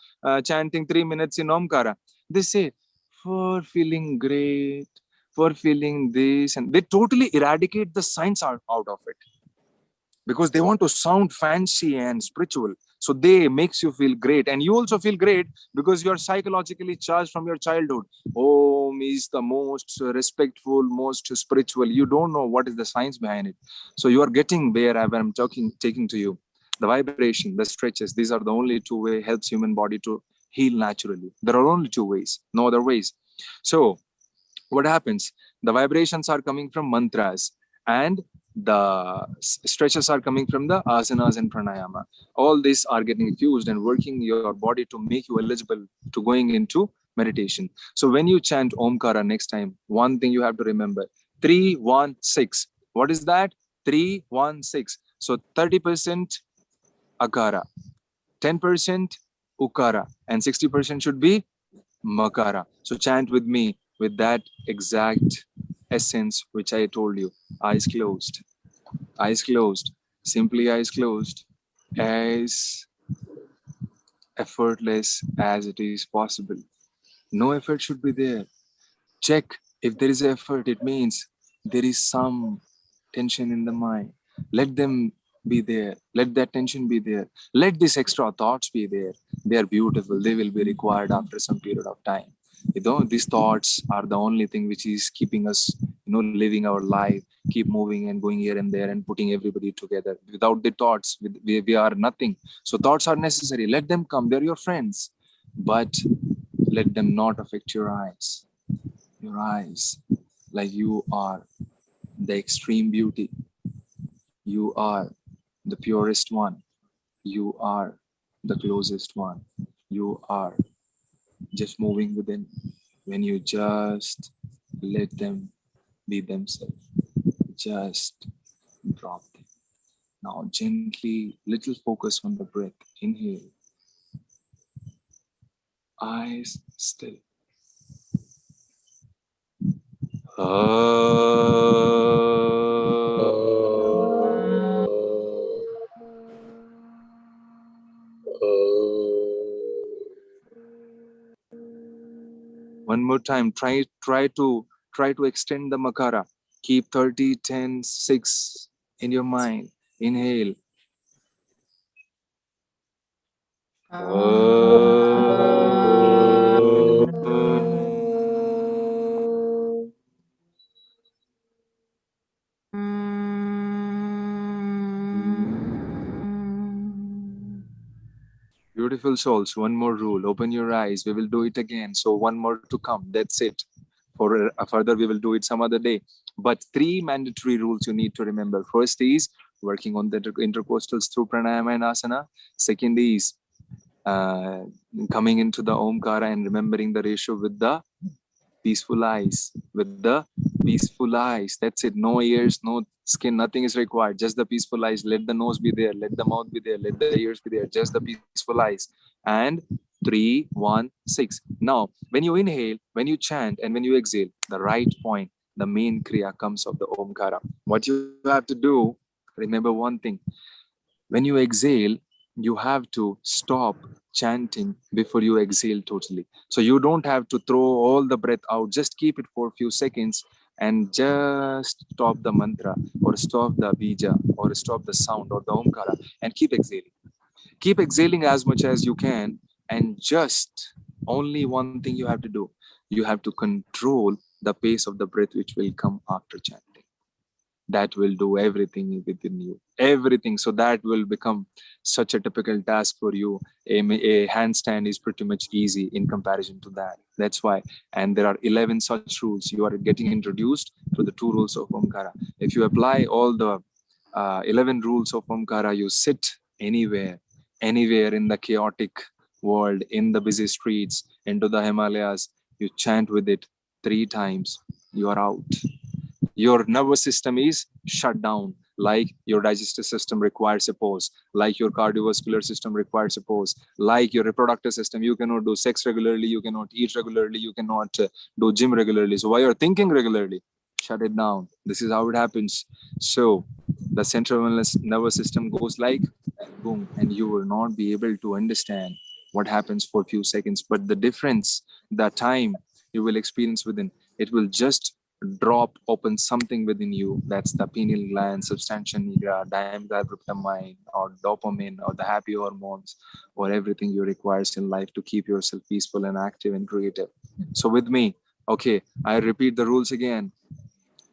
chanting 3 minutes in Omkara? They say, for feeling great, for feeling this, and they totally eradicate the science out of it, because they want to sound fancy and spiritual. So they makes you feel great, and you also feel great because you are psychologically charged from your childhood. Om is the most respectful, most spiritual. You don't know what is the science behind it. So you are getting where I'm taking to you. The vibration, the stretches, these are the only 2 ways helps human body to heal naturally. There are only 2 ways, no other ways. So what happens? The vibrations are coming from mantras, and the stretches are coming from the asanas and pranayama. All these are getting fused and working your body to make you eligible to going into meditation. So when you chant Omkara next time, one thing you have to remember: 3-1-6. What is that? 3-1-6. So 30% akara, 10% ukara, and 60% should be makara. So chant with me with that exact essence which I told you. Eyes closed. Eyes closed. Simply eyes closed. As effortless as it is possible. No effort should be there. Check if there is effort, it means there is some tension in the mind. Let them be there. Let that tension be there. Let these extra thoughts be there. They are beautiful. They will be required after some period of time. You know, these thoughts are the only thing which is keeping us, you know, living our life, keep moving and going here and there and putting everybody together. Without the thoughts, we are nothing. So thoughts are necessary. Let them come. They're your friends. But let them not affect your eyes. Your eyes, like you are the extreme beauty. You are the purest one. You are the closest one. You are just moving within. When you just let them be themselves, just drop them. Now gently, little focus on the breath. Inhale. Eyes still. One more time. Try to extend the makara. Keep 30, 10, 6 in your mind. Inhale. Beautiful souls, one more rule. Open your eyes. We will do it again. So one more to come. That's it. For further, we will do it some other day. But 3 mandatory rules you need to remember. First is working on the intercostals through pranayama and asana. Second is coming into the Omkara and remembering the ratio with the peaceful eyes. With the peaceful eyes. That's it. No ears, no skin, nothing is required. Just the peaceful eyes. Let the nose be there. Let the mouth be there. Let the ears be there. Just the peaceful eyes. And 3-1-6. Now, when you inhale, when you chant, and when you exhale, the right point, the main kriya comes of the Omkara. What you have to do, remember one thing. When you exhale, you have to stop chanting before you exhale totally. So you don't have to throw all the breath out. Just keep it for a few seconds and just stop the mantra or stop the bija or stop the sound or the omkara and keep exhaling. Keep exhaling as much as you can, and just only one thing you have to do. You have to control the pace of the breath which will come after chanting. That will do everything within you, everything. So that will become such a typical task for you. A handstand is pretty much easy in comparison to that. That's why. And there are 11 such rules. You are getting introduced to the 2 rules of Omkara. If you apply all the 11 rules of Omkara, you sit anywhere in the chaotic world, in the busy streets, into the Himalayas, you chant with it 3 times, you are out. Your nervous system is shut down, like your digestive system requires a pause, like your cardiovascular system requires a pause, like your reproductive system. You cannot do sex regularly, you cannot eat regularly, you cannot do gym regularly. So while you're thinking regularly, shut it down. This is how it happens. So the central nervous system goes like boom, and you will not be able to understand what happens for a few seconds. But the difference, the time you will experience within, it will just drop open something within you. That's the pineal gland, substantia nigra, dimethyltryptamine, or dopamine, or the happy hormones, or everything you requires in life to keep yourself peaceful and active and creative. So with me, okay, I repeat the rules again.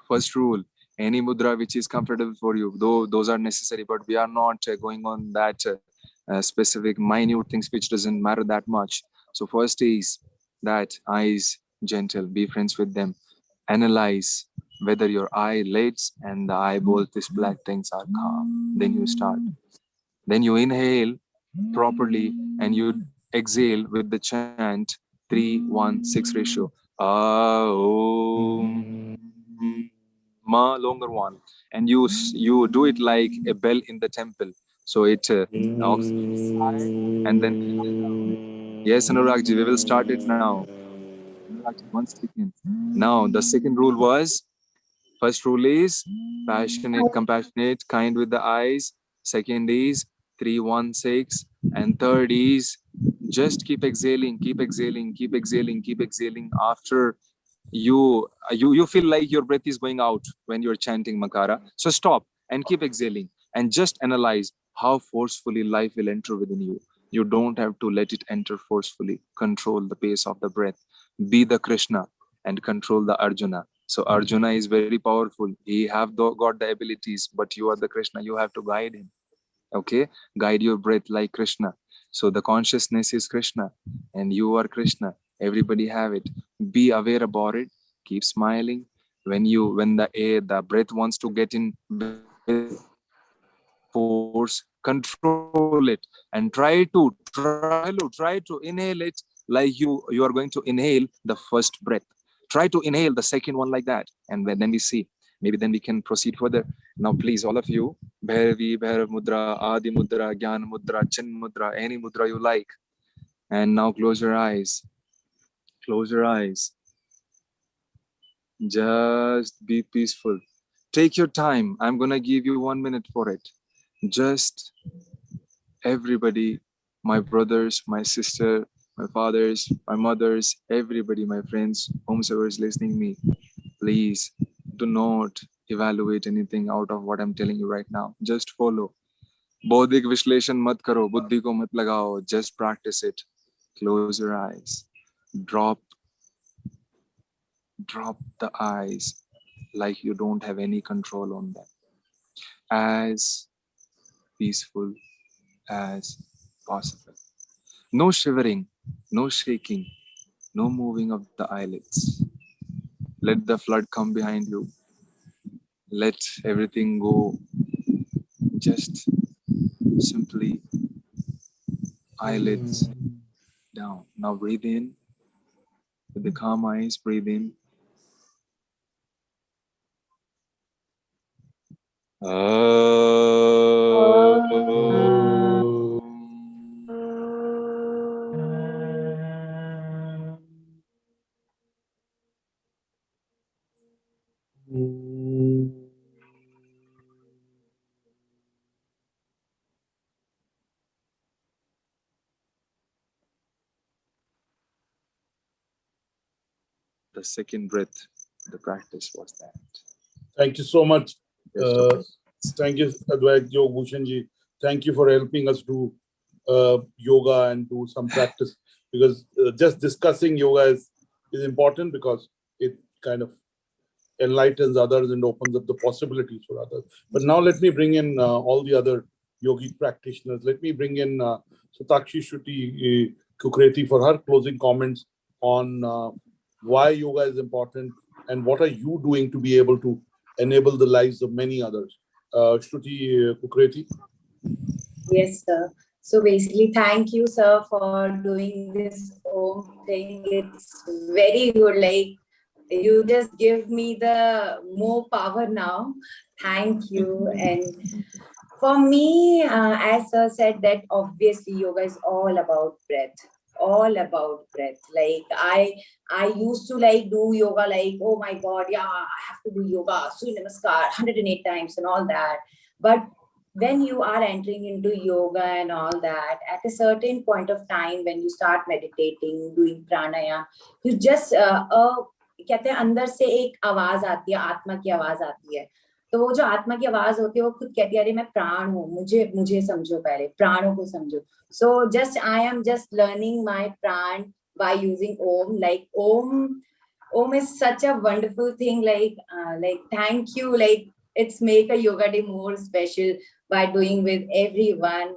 First rule, any mudra which is comfortable for you, though those are necessary, but we are not going on that specific minute things which doesn't matter that much. So first is that eyes gentle, be friends with them. Analyze whether your eyelids and the eyeballs, these black things, are calm. Then you start. Then you inhale properly and you exhale with the chant 3-1-6 ratio. Om. Ma, longer one, and you do it like a bell in the temple. So it oxygen is high and then comes down. Yes, Anuragji, we will start it now. Anuragji, 1 second. Now the second rule was, first rule is passionate, compassionate, kind with the eyes. Second is 3-1-6, and third is just keep exhaling, keep exhaling, keep exhaling, keep exhaling. After you feel like your breath is going out when you're chanting Makara, so stop and keep exhaling and just analyze how forcefully life will enter within you. You don't have to let it enter forcefully. Control the pace of the breath. Be the Krishna and control the Arjuna. So Arjuna is very powerful. He have got the abilities, but you are the Krishna. You have to guide him. Okay, guide your breath like Krishna. So the consciousness is Krishna and you are Krishna. Everybody have it. Be aware about it. Keep smiling. When the breath wants to get in with force, control it and try to inhale it like you are going to inhale the first breath. Try to inhale the second one like that, and then we see. Maybe then we can proceed further. Now, please, all of you, Bhairavi, Bhairav Mudra, Adi Mudra, Gyan Mudra, Chin Mudra, any mudra you like. And now close your eyes. Close your eyes. Just be peaceful. Take your time. I'm going to give you 1 minute for it. Just everybody, my brothers, my sister, my fathers, my mothers, everybody, my friends, whomsoever is listening me, please do not evaluate anything out of what I'm telling you right now. Just follow. Bodhik Vishleshan mat karo, buddhi ko mat lagao. Just practice it. Close your eyes. Drop the eyes like you don't have any control on them. As peaceful as possible. No shivering, no shaking, no moving of the eyelids. Let the flood come behind you. Let everything go. Just simply eyelids down. Now breathe in. With the calm eyes, breathe in. The second breath, the practice was that. Thank you so much. Thank you, Advait Yog Bhushan ji. Thank you for helping us do yoga and do some practice, because just discussing yoga is important, because it kind of enlightens others and opens up the possibilities for others. But now let me bring in all the other yogic practitioners. Let me bring in Satakshi Shruti Kukreti for her closing comments on why yoga is important and what are you doing to be able to enable the lives of many others. Shruti Kukreti. Yes, sir. So basically, thank you, sir, for doing this whole thing. It's very good. Like, you just give me the more power now. Thank you. And for me, as sir said, that obviously yoga is all about breath. All about breath. Like I used to like do yoga, like, oh my God, yeah, I have to do yoga, Surya Namaskar 108 times and all that. But when you are entering into yoga and all that, at a certain point of time, when you start meditating, doing pranayama, you just कहते हैं अंदर से एक आवाज आती है, आत्मा की आवाज आती है. तो वो जो आत्मा की आवाज होती है वो खुद कहती है अरे मैं प्राण हूँ, मुझे समझो, पहले प्राणों को समझो. So just I am just learning my pran by using Om. Like Om is such a wonderful thing. Like thank you. Like it's make a yoga day more special by doing with everyone.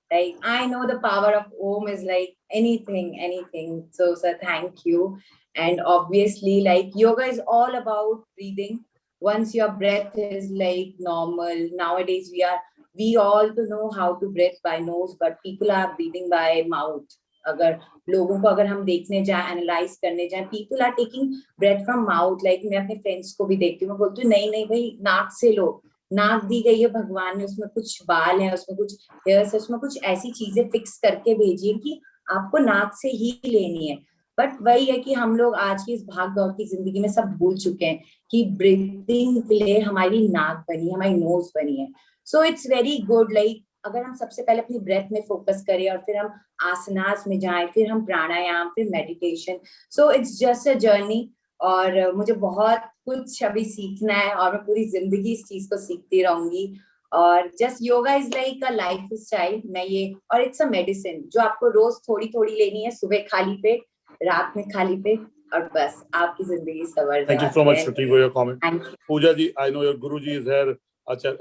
Like I know the power of Om is like anything. So sir, thank you. And obviously, like yoga is all about breathing. Once your breath is like normal, nowadays we all to know how to breathe by nose, but people are breathing by mouth. अगर लोगों को अगर हम देखने जाए, analyse करने जाए, people are taking breath from mouth. Like मैं अपने फ्रेंड्स को भी देखती हूँ, मैं बोलती हूँ नहीं भाई नाक से लो, नाक दी गई है भगवान ने, उसमें कुछ बाल है, उसमें कुछ हेयर्स है, उसमें कुछ ऐसी चीजें फिक्स करके भेजिए कि आपको नाक से ही लेनी है. बट वही है कि हम लोग आज की इस भाग दौड़ की जिंदगी में सब भूल चुके हैं कि ब्रीथिंग के लिए हमारी नाक बनी, हमारी नोज बनी है. So it's very good. Like अगर हम सबसे पहले अपनी ब्रेथ में फोकस करें और फिर हम आसनास में जाएं, फिर हम प्राणायाम, फिर meditation. So it's just a journey. और मुझे बहुत कुछ अभी सीखना है और मैं पूरी जिंदगी इस चीज को सीखती रहूंगी. और just yoga is like a life style. मैं ये और इट्स अ मेडिसिन जो आपको रोज थोड़ी थोड़ी लेनी है, सुबह खाली पेट, रात में खाली पेट, और बस आपकी जिंदगी सवर. Thank you so much, Shruti, for your comment. Pooja ji, I know your Guruji is here,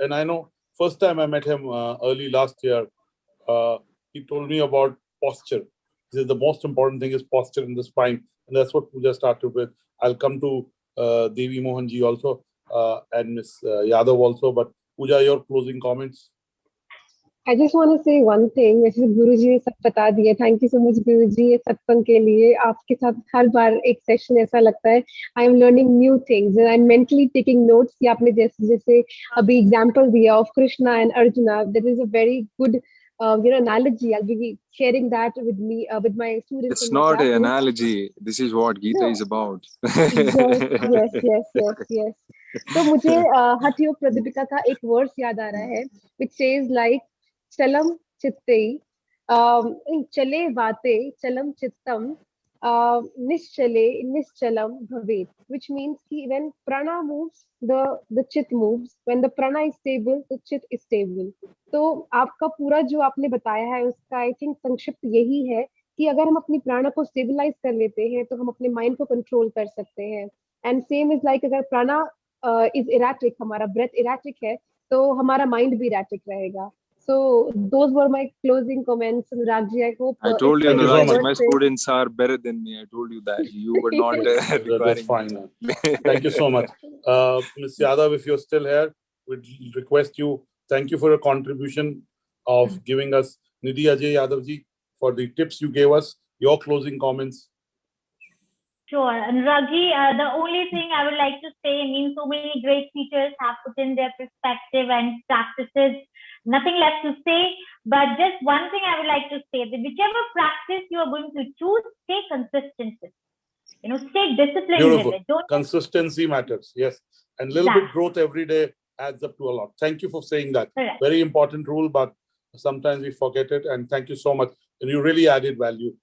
and I know first time I met him early last year, he told me about posture. This is the most important thing, is posture in the spine, and that's what Pooja started with. I'll come to Devi Mohan ji also and Miss Yadav also, but Pooja, your closing comments. I just want to say one thing, which is Guruji ने सब बता दिया. Thank you so much Guruji ये सत्संग के लिए. आपके साथ हर बार एक सेशन ऐसा लगता है I am learning new things and I'm mentally taking notes. कि आपने जैसे अभी example दिया of Krishna and Arjuna, that is a very good analogy. I'll be sharing that with me with my students. It's not an analogy. This is what Gita is about. yes. तो मुझे हठ योग प्रदीपिका का एक verse याद आ रहा है, which says like चलम चित्ते चले वाते चलम चित्तम निश्चले निश्चलम भवेत, which means कि when prana moves the chit moves, when the prana is stable the chit is stable. तो आपका पूरा जो आपने बताया है उसका I think संक्षिप्त यही है कि अगर हम अपनी प्राणा को स्टेबलाइज कर लेते हैं तो हम अपने माइंड को कंट्रोल कर सकते हैं. एंड सेम इज लाइक अगर प्राणा इज इरेटिक, हमारा ब्रेथ इरेटिक है तो हमारा माइंड भी इरेटिक रहेगा. So those were my closing comments. Anurag ji, I hope. I told you, Anurag, my students are better than me. I told you that. You were not That's fine. Thank you so much. Ms. Yadav, if you're still here, we'd request you, thank you for your contribution of giving us, Nidhi Ajay Yadav ji, for the tips you gave us. Your closing comments. Sure. Anurag ji, the only thing I would like to say, I mean, so many great teachers have put in their perspective and practices. Nothing left to say, but just one thing I would like to say, that whichever practice you are going to choose, stay consistent with it. Stay disciplined Beautiful. with it. Consistency matters. Yes. And little bit growth every day adds up to a lot. Thank you for saying that. Correct. Very important rule, but sometimes we forget it. And thank you so much. And you really added value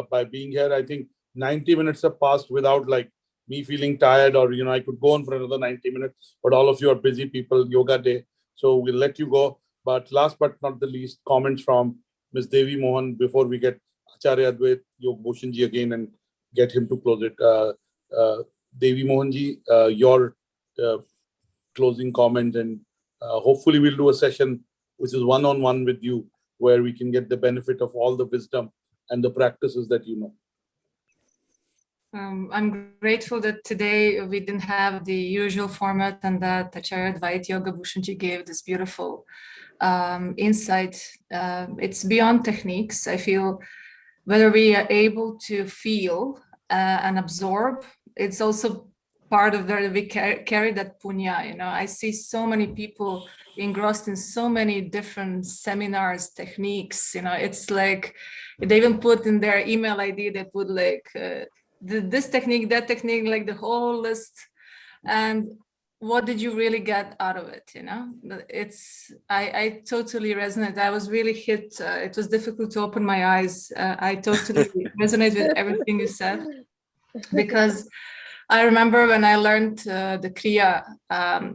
by being here. I think 90 minutes have passed without like me feeling tired, or, I could go on for another 90 minutes, but all of you are busy people, yoga day. So we'll let you go. But last but not the least, comments from Ms. Devi Mohan before we get Acharya Advait Yog Bhushan ji again and get him to close it. Devi Mohan ji, your closing comment, and hopefully we'll do a session which is one-on-one with you, where we can get the benefit of all the wisdom and the practices that you know. I'm grateful that today we didn't have the usual format, and that Acharya Advait Yoga Bhushanji gave this beautiful insight. It's beyond techniques. I feel whether we are able to feel and absorb, it's also part of where we carry that punya. You know, I see so many people engrossed in so many different seminars, techniques. You know, it's like they even put in their email ID, they put like this technique, that technique, like the whole list. And what did you really get out of it? You know, I totally resonate. I was really hit. It was difficult to open my eyes. I totally resonate with everything you said, because I remember when I learned the Kriya,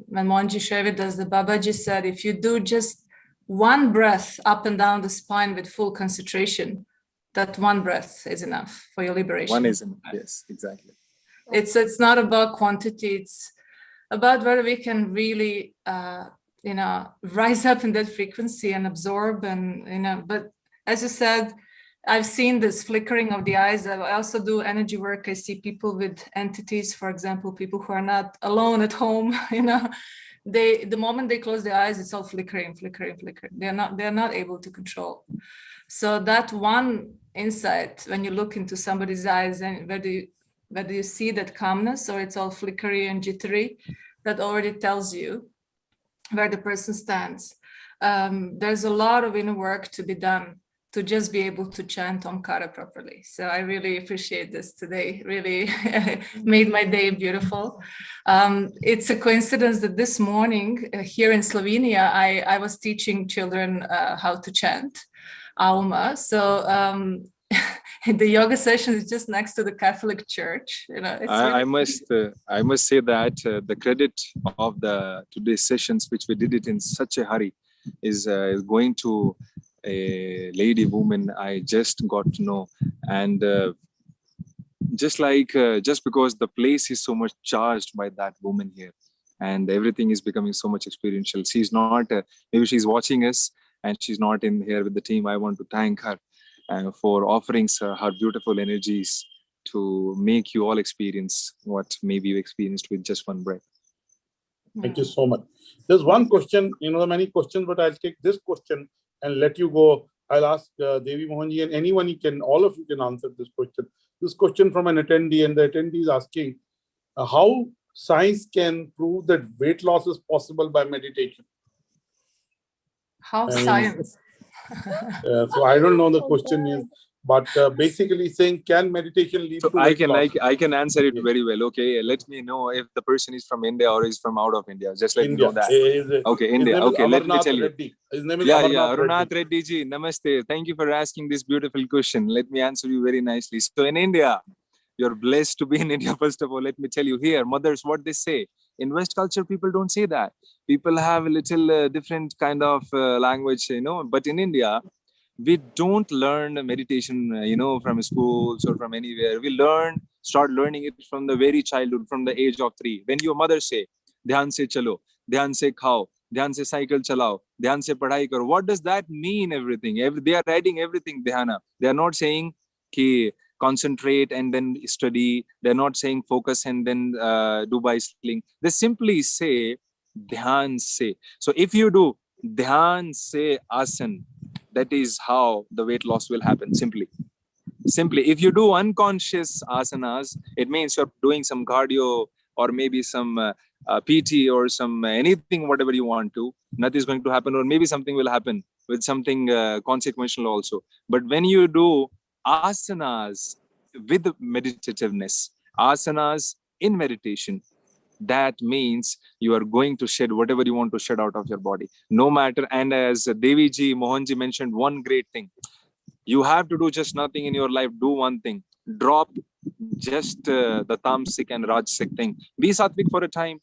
when Monji Shevidas, the Babaji said, if you do just one breath up and down the spine with full concentration, that one breath is enough for your liberation. One is enough. Yes, exactly. It's not about quantity. It's about whether we can really, you know, rise up in that frequency and absorb, and, you know, but as you said, I've seen this flickering of the eyes. I also do energy work. I see people with entities, for example, people who are not alone at home, you know, the moment they close their eyes, it's all flickering. They're not able to control. So that one insight, when you look into somebody's eyes, and whether you see that calmness or it's all flickery and jittery, that already tells you where the person stands. There's a lot of inner work to be done to just be able to chant Omkara properly. So I really appreciate this today. Really made my day beautiful. It's a coincidence that this morning here in Slovenia, I was teaching children how to chant Alma. So the yoga session is just next to the Catholic Church. You know, it's I must say that the credit of the today's sessions, which we did it in such a hurry, is going to a lady woman I just got to know, and just because the place is so much charged by that woman here, and everything is becoming so much experiential. She's not maybe she's watching us and she's not in here with the team. I want to thank her for offering her beautiful energies to make you all experience what maybe you experienced with just one breath. Thank you so much. There's one question, you know, there are many questions, but I'll take this question and let you go. I'll ask Devi Mohanji, and anyone all of you can answer this question. This question from an attendee, and the attendee is asking how science can prove that weight loss is possible by meditation. How science? So I don't know the question is, but basically saying, can meditation lead to weight loss? I can answer it very well. Okay, let me know if the person is from India or is from out of India. Just let me know that. Okay, India. Okay, let me tell you. His name is Amarnath Reddy ji. Namaste. Thank you for asking this beautiful question. Let me answer you very nicely. So in India, you're blessed to be in India. First of all, let me tell you here, mothers, what they say. In West culture, people don't say that. People have a little different kind of language, you know. But in India, we don't learn meditation, you know, from schools or from anywhere. We start learning it from the very childhood, from the age of 3. When your mother say, "Dhyan se chalo, dhyan se khao, dhyan se cycle chalao, dhyan se padhai karo," what does that mean? Everything. They are writing everything dhyana. They are not saying ki concentrate and then study. They're not saying focus and then do bicycling. They simply say dhyan se. So if you do dhyan se asan, that is how the weight loss will happen. Simply, if you do unconscious asanas, it means you're doing some cardio or maybe some PT or some anything, whatever you want to, nothing is going to happen, or maybe something will happen with something consequential also. But when you do asanas with meditativeness, asanas in meditation, that means you are going to shed whatever you want to shed out of your body, no matter. And as Devi ji, Mohanji mentioned one great thing, you have to do just nothing in your life. Do one thing, drop just the tamasic and rajasic thing. Be sattvic for a time.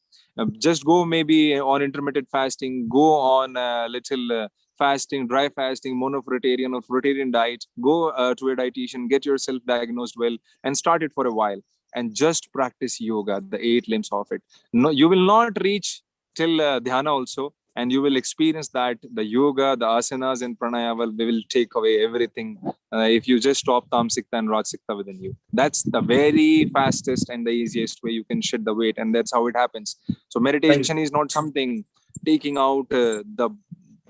Just go maybe on intermittent fasting, go on a little fasting, dry fasting, monofruitarian or fruitarian diet, go to a dietitian, get yourself diagnosed well, and start it for a while. And just practice yoga, the 8 limbs of it. No, you will not reach till dhyana also, and you will experience that the yoga, the asanas and pranayama will take away everything if you just stop tamsikta and rajsikta within you. That's the very fastest and the easiest way you can shed the weight, and that's how it happens. So meditation is not something taking out the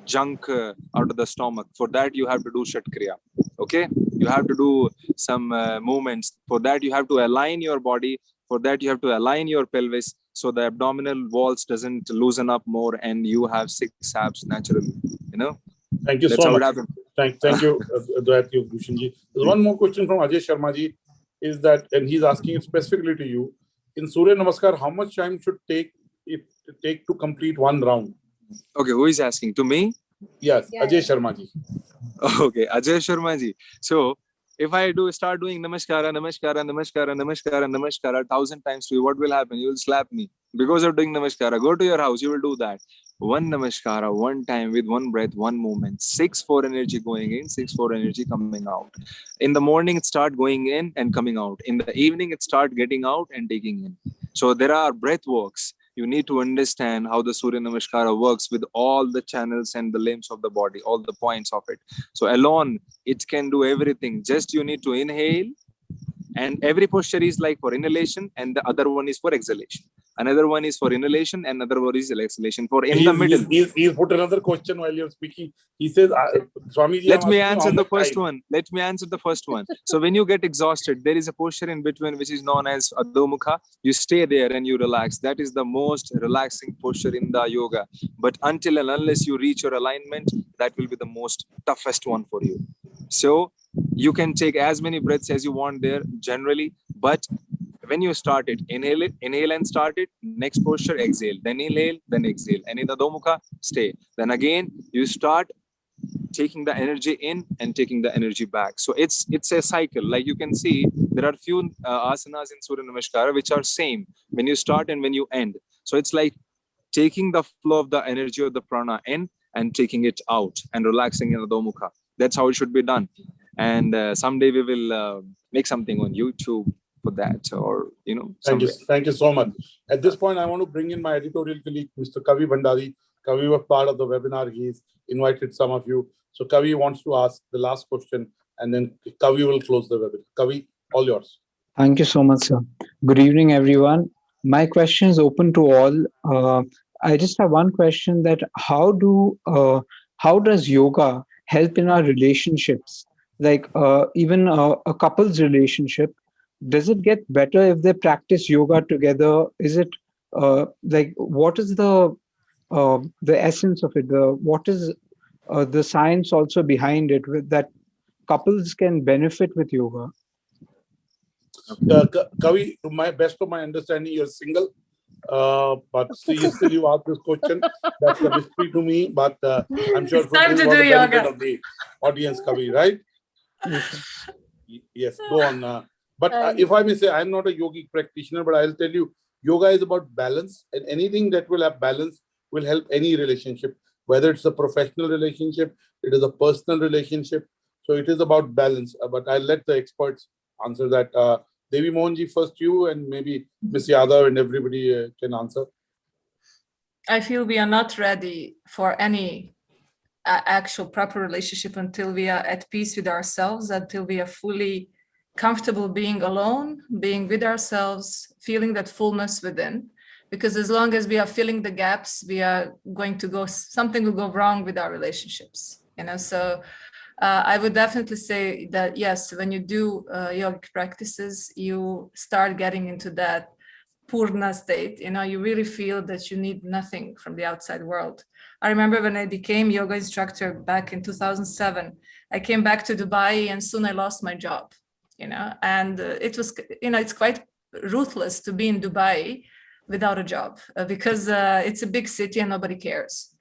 junk out of the stomach. For that you have to do shatkriya. Okay, you have to do some movements. For that you have to align your body. For that you have to align your pelvis, so the abdominal walls doesn't loosen up more and you have 6 abs naturally. Thank you That's so how much. it happens. Thank you, Bhushanji. There's one more question from Ajay Sharma ji, is that, and he's asking it specifically to you. In Surya Namaskar, how much time should take to complete one round? Okay, who is asking? To me? Yes, Yeah, Ajay Sharma ji. Okay, Ajay Sharma ji. So if I start doing namaskara, namaskara, namaskara, namaskara, namaskara 1,000 times to you, what will happen? You will slap me because of doing namaskara. Go to your house, you will do that. One namaskara, one time with one breath, one movement. 6-4 energy going in, 6-4 energy coming out. In the morning, it start going in and coming out. In the evening, it start getting out and taking in. So there are breath works. You need to understand how the Surya Namaskara works with all the channels and the limbs of the body, all the points of it. So alone, it can do everything. Just you need to inhale, and every posture is like for inhalation, and the other one is for exhalation. Another one is for inhalation, and another one is exhalation. For in the middle. He's put another question while you're speaking. He says, Swamiji, Let me answer the first one. Let me answer the first one. So when you get exhausted, there is a posture in between which is known as Adho Mukha. You stay there and you relax. That is the most relaxing posture in the yoga. But until and unless you reach your alignment, that will be the most toughest one for you. So you can take as many breaths as you want there generally, but when you start it, inhale and start it. Next posture, exhale. Then inhale, then exhale. And in the Adho Mukha, stay. Then again, you start taking the energy in and taking the energy back. So it's a cycle. Like you can see, there are few asanas in Surya Namaskara which are same when you start and when you end. So it's like taking the flow of the energy of the prana in and taking it out and relaxing in the Adho Mukha. That's how it should be done. And someday we will make something on YouTube for that, or Thank you so much. At this point, I want to bring in my editorial colleague, Mr. Kavi Bhandari. Kavi was part of the webinar. He's invited some of you. So Kavi wants to ask the last question, and then Kavi will close the webinar. Kavi, all yours. Thank you so much, sir. Good evening, everyone. My question is open to all. I just have one question: that how does yoga help in our relationships? Like even a couple's relationship, does it get better if they practice yoga together? Is it like, what is the essence of it? What is the science also behind it, that couples can benefit with yoga? Kavi, to my best of my understanding, you're single, but still you ask this question. That's a mystery to me, but I'm sure It's time to for do the benefit yoga. of the audience, Kavi, right? Yes, go on. But if I may say, I'm not a yogic practitioner, but I'll tell you, yoga is about balance, and anything that will have balance will help any relationship, whether it's a professional relationship, it is a personal relationship. So it is about balance. But I'll let the experts answer that. Devi Mohanji, first you, and maybe Ms. Yadav and everybody can answer. I feel we are not ready for any actual proper relationship until we are at peace with ourselves, until we are fully comfortable being alone, being with ourselves, feeling that fullness within. Because as long as we are filling the gaps, we are going to something will go wrong with our relationships. So I would definitely say that, yes, when you do yogic practices, you start getting into that purna state. You really feel that you need nothing from the outside world. I remember when I became yoga instructor back in 2007, I came back to Dubai and soon I lost my job, and it was, it's quite ruthless to be in Dubai without a job because it's a big city and nobody cares.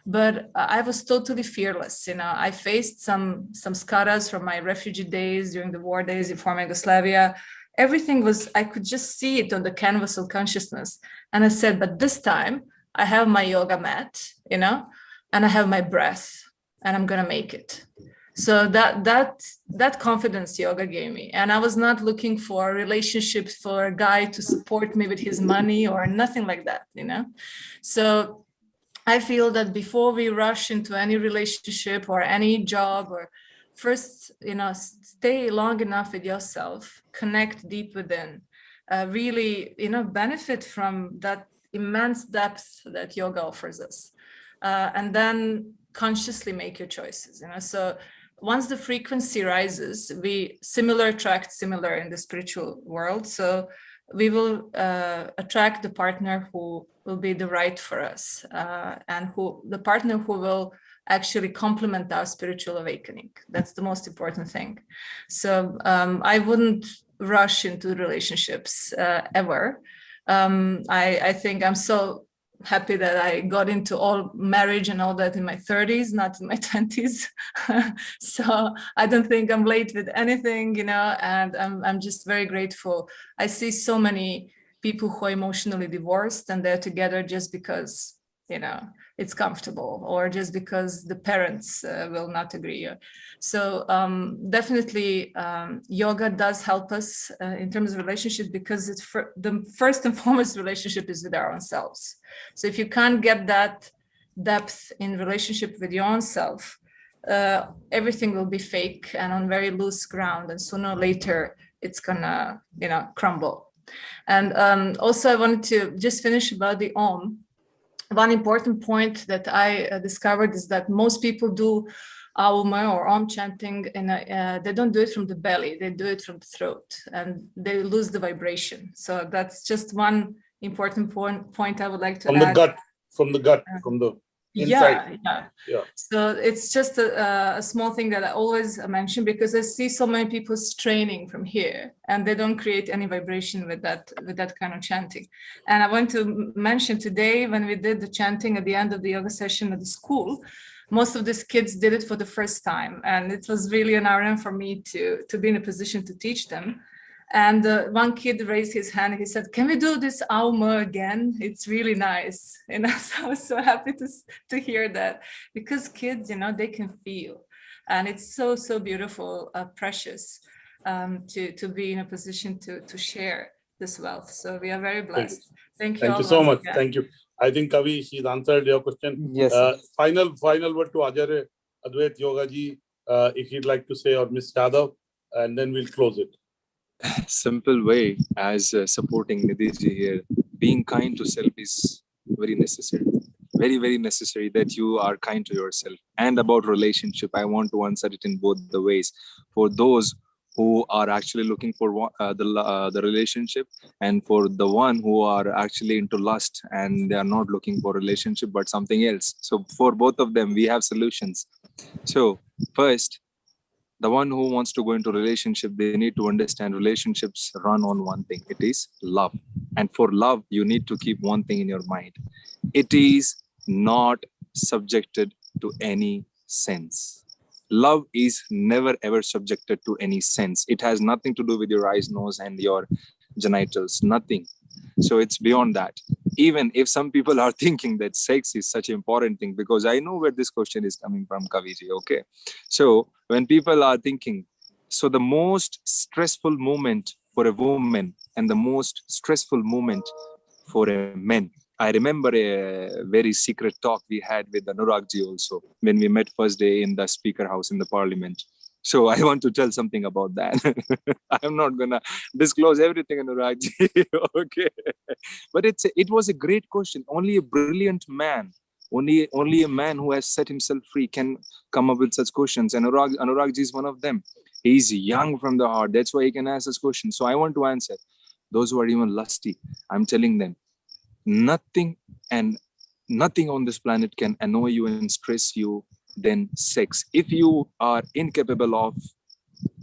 But I was totally fearless. I faced some scaras from my refugee days during the war days in former Yugoslavia. Everything was, I could just see it on the canvas of consciousness. And I said, but this time I have my yoga mat, and I have my breath. and I'm gonna make it. So that confidence yoga gave me. And I was not looking for a relationship for a guy to support me with his money or nothing like that, you know? So I feel that before we rush into any relationship or any job, or first, you know, stay long enough with yourself, connect deep within, really, you know, benefit from that immense depth that yoga offers us. And then consciously make your choices, you know? So once the frequency rises, we similar attract similar in the spiritual world. So we will attract the partner who will be the right for us, and the partner who will actually complement our spiritual awakening. That's the most important thing. So I wouldn't rush into relationships ever. I think I'm so happy that I got into all marriage and all that in my 30s, not in my 20s. So I don't think I'm late with anything, you know, and I'm just very grateful. I see so many people who are emotionally divorced and they're together just because, you know, it's comfortable, or just because the parents will not agree. So definitely yoga does help us in terms of relationships, because it's the first and foremost relationship is with our own selves. So if you can't get that depth in relationship with your own self, everything will be fake and on very loose ground, and sooner or later it's gonna, you know, crumble. And also I wanted to just finish about the Om. One important point that I discovered is that most people do Aum or Om chanting, and they don't do it from the belly, they do it from the throat, and they lose the vibration. So that's just one important point I would like to add. From the gut, from the inside. Yeah. So it's just a small thing that I always mention, because I see so many people straining from here and they don't create any vibration with that kind of chanting. And I want to mention today, when we did the chanting at the end of the yoga session at the school, most of these kids did it for the first time, and it was really an honor for me to be in a position to teach them. And one kid raised his hand. He said, "Can we do this Auma again? It's really nice." You know, so I was so happy to hear that, because kids, you know, they can feel, and it's so beautiful, precious, to be in a position to share this wealth. So we are very blessed. Thank you. Thank you so much. Thank you. I think Kavi, she's answered your question. Yes. Final word to Ajay Advait Yoga ji, if you'd like to say, or Miss Yadav, and then we'll close it. Simple way, as supporting Nidhi here, being kind to self is very necessary, very necessary, that you are kind to yourself. And about relationship, I want to answer it in both the ways. For those who are actually looking for the relationship, and for the one who are actually into lust and they are not looking for relationship but something else. So for both of them, we have solutions. So first, the one who wants to go into relationship, they need to understand relationships run on one thing. It is love. And for love, you need to keep one thing in your mind. It is not subjected to any sense. Love is never ever subjected to any sense. It has nothing to do with your eyes, nose, and your genitals, nothing. So it's beyond that. Even if some people are thinking that sex is such an important thing, because I know where this question is coming from, Kaviji, okay? So when people are thinking, so the most stressful moment for a woman and the most stressful moment for a man. I remember a very secret talk we had with Anuragji also, when we met first day in the speaker house in the parliament. So I want to tell something about that. I'm not gonna disclose everything, Anuragji, okay? But it was a great question. Only a brilliant man, only a man who has set himself free can come up with such questions. And Anuragji is one of them. He's young from the heart. That's why he can ask such questions. So I want to answer. Those who are even lusty, I'm telling them, nothing on this planet can annoy you and stress you than sex. If you are incapable of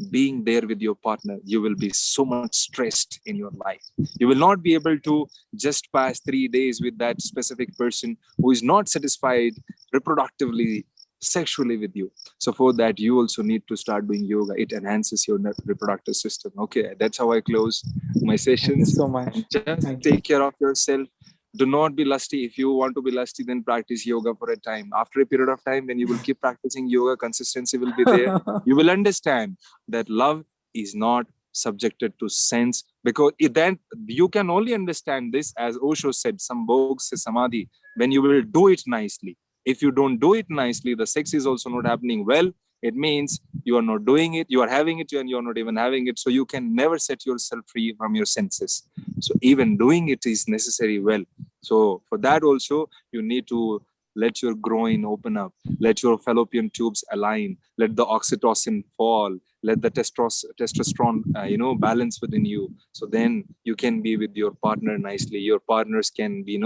being there with your partner, you will be so much stressed in your life. You will not be able to just pass 3 days with that specific person who is not satisfied reproductively, sexually with you. So for that, you also need to start doing yoga. It enhances your reproductive system. Okay, that's how I close my sessions. Thank you so much. Just take care of yourself. Do not be lusty. If you want to be lusty, then practice yoga for a time. After a period of time, when you will keep practicing yoga, consistency will be there. You will understand that love is not subjected to sense, because then you can only understand this, as Osho said, sambhog se samadhi, when you will do it nicely. If you don't do it nicely, the sex is also not happening well. It means you are not doing it, you are having it, and you are not even having it. So you can never set yourself free from your senses. So even doing it is necessary well. So for that also, you need to let your groin open up, let your fallopian tubes align, let the oxytocin fall, let the testosterone, balance within you. So then you can be with your partner nicely. Your partners can be,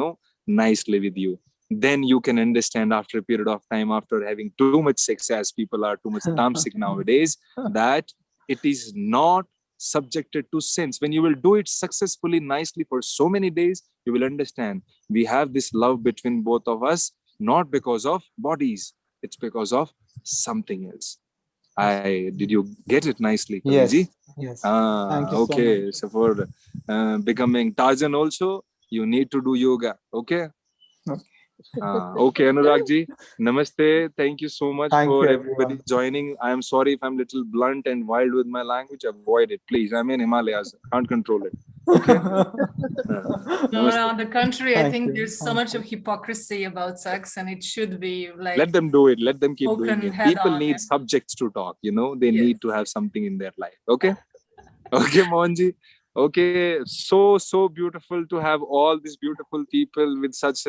nicely with you. Then you can understand after a period of time, after having too much sex, as people are too much tamasic nowadays, that it is not subjected to sense. When you will do it successfully, nicely for so many days, you will understand we have this love between both of us, not because of bodies, it's because of something else. Did you get it nicely, Kaviji? Yes. Thank you so Okay. much. So for becoming Tarzan also, you need to do yoga. Okay. Okay, Anurag ji, namaste. Thank you so much Thank for you, everybody everyone. joining. I am sorry if I'm little blunt and wild with my language. Avoid it, please. I'm in Himalayas. Can't control it. Okay. No, on the contrary, I Thank think you. there's so Thank much you. of hypocrisy about sex, and it should be like Let them do it. Let them keep doing spoken it. head People on. need subjects to talk. They Yes. need to have something in their life. Okay. Okay, Mohanji. Okay, so beautiful to have all these beautiful people with such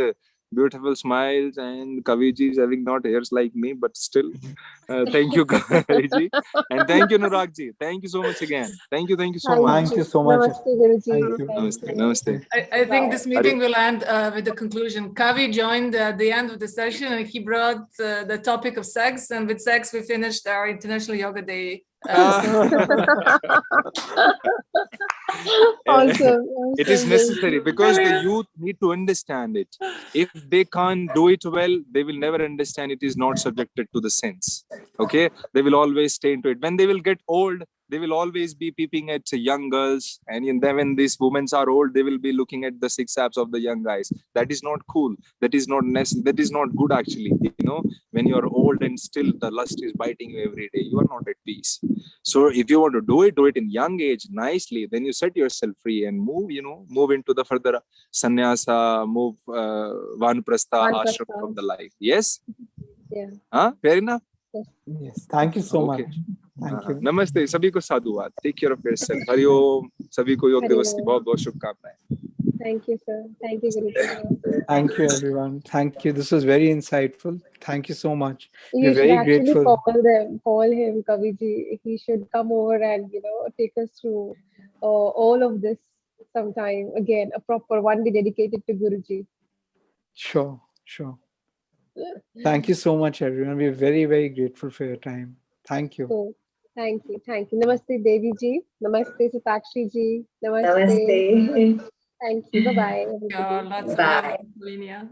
beautiful smiles, and Kaviji is having not hairs like me, but still, thank you, Kaviji, and thank you, Nurag ji. Thank you so much again. Thank you so much. Thank you so much. Namaste, Guruji. Thank you. Namaste, namaste. I think this meeting Hare- will end with the conclusion. Kavi joined at the end of the session, and he brought the topic of sex, and with sex we finished our International Yoga Day. Awesome. It is Awesome, necessary Guruji. because the youth need to understand it. If they can't do it well, they will never understand it is not subjected to the sense. Okay, they will always stay into it. When they will get old, they will always be peeping at young girls, and then when these women are old, they will be looking at the six abs of the young guys. That is not cool. That is not that is not good actually. When you are old and still the lust is biting you every day, you are not at peace. So if you want to do it in young age nicely, then you set yourself free and move into the further sannyasa, move vanprastha ashram Vanprastha. from the life. Yes? Yeah. Fair enough? Yes. Yes. Thank you so Okay. much. Thank you. Namaste. सभी को साधुवाद. Take care of yourself. Hari ओम. सभी को योग Hari दिवस की Om. बहुत बहुत शुभकामनाएं. Thank you, sir. Thank you, Guruji. Thank you, everyone. Thank you. This was very insightful. Thank you so much. You We're should very actually grateful. call him, Kaviji. He should come over and take us through all of this sometime. Again, a proper one day dedicated to Guruji. Sure. Thank you so much, everyone. We're very, very grateful for your time. Thank you. So, thank you. Namaste, Devi ji. Namaste, Satakshi ji. Namaste. Namaste. Thank you. Bye bye, Yeah, everybody. lots of Bye. love in Slovenia.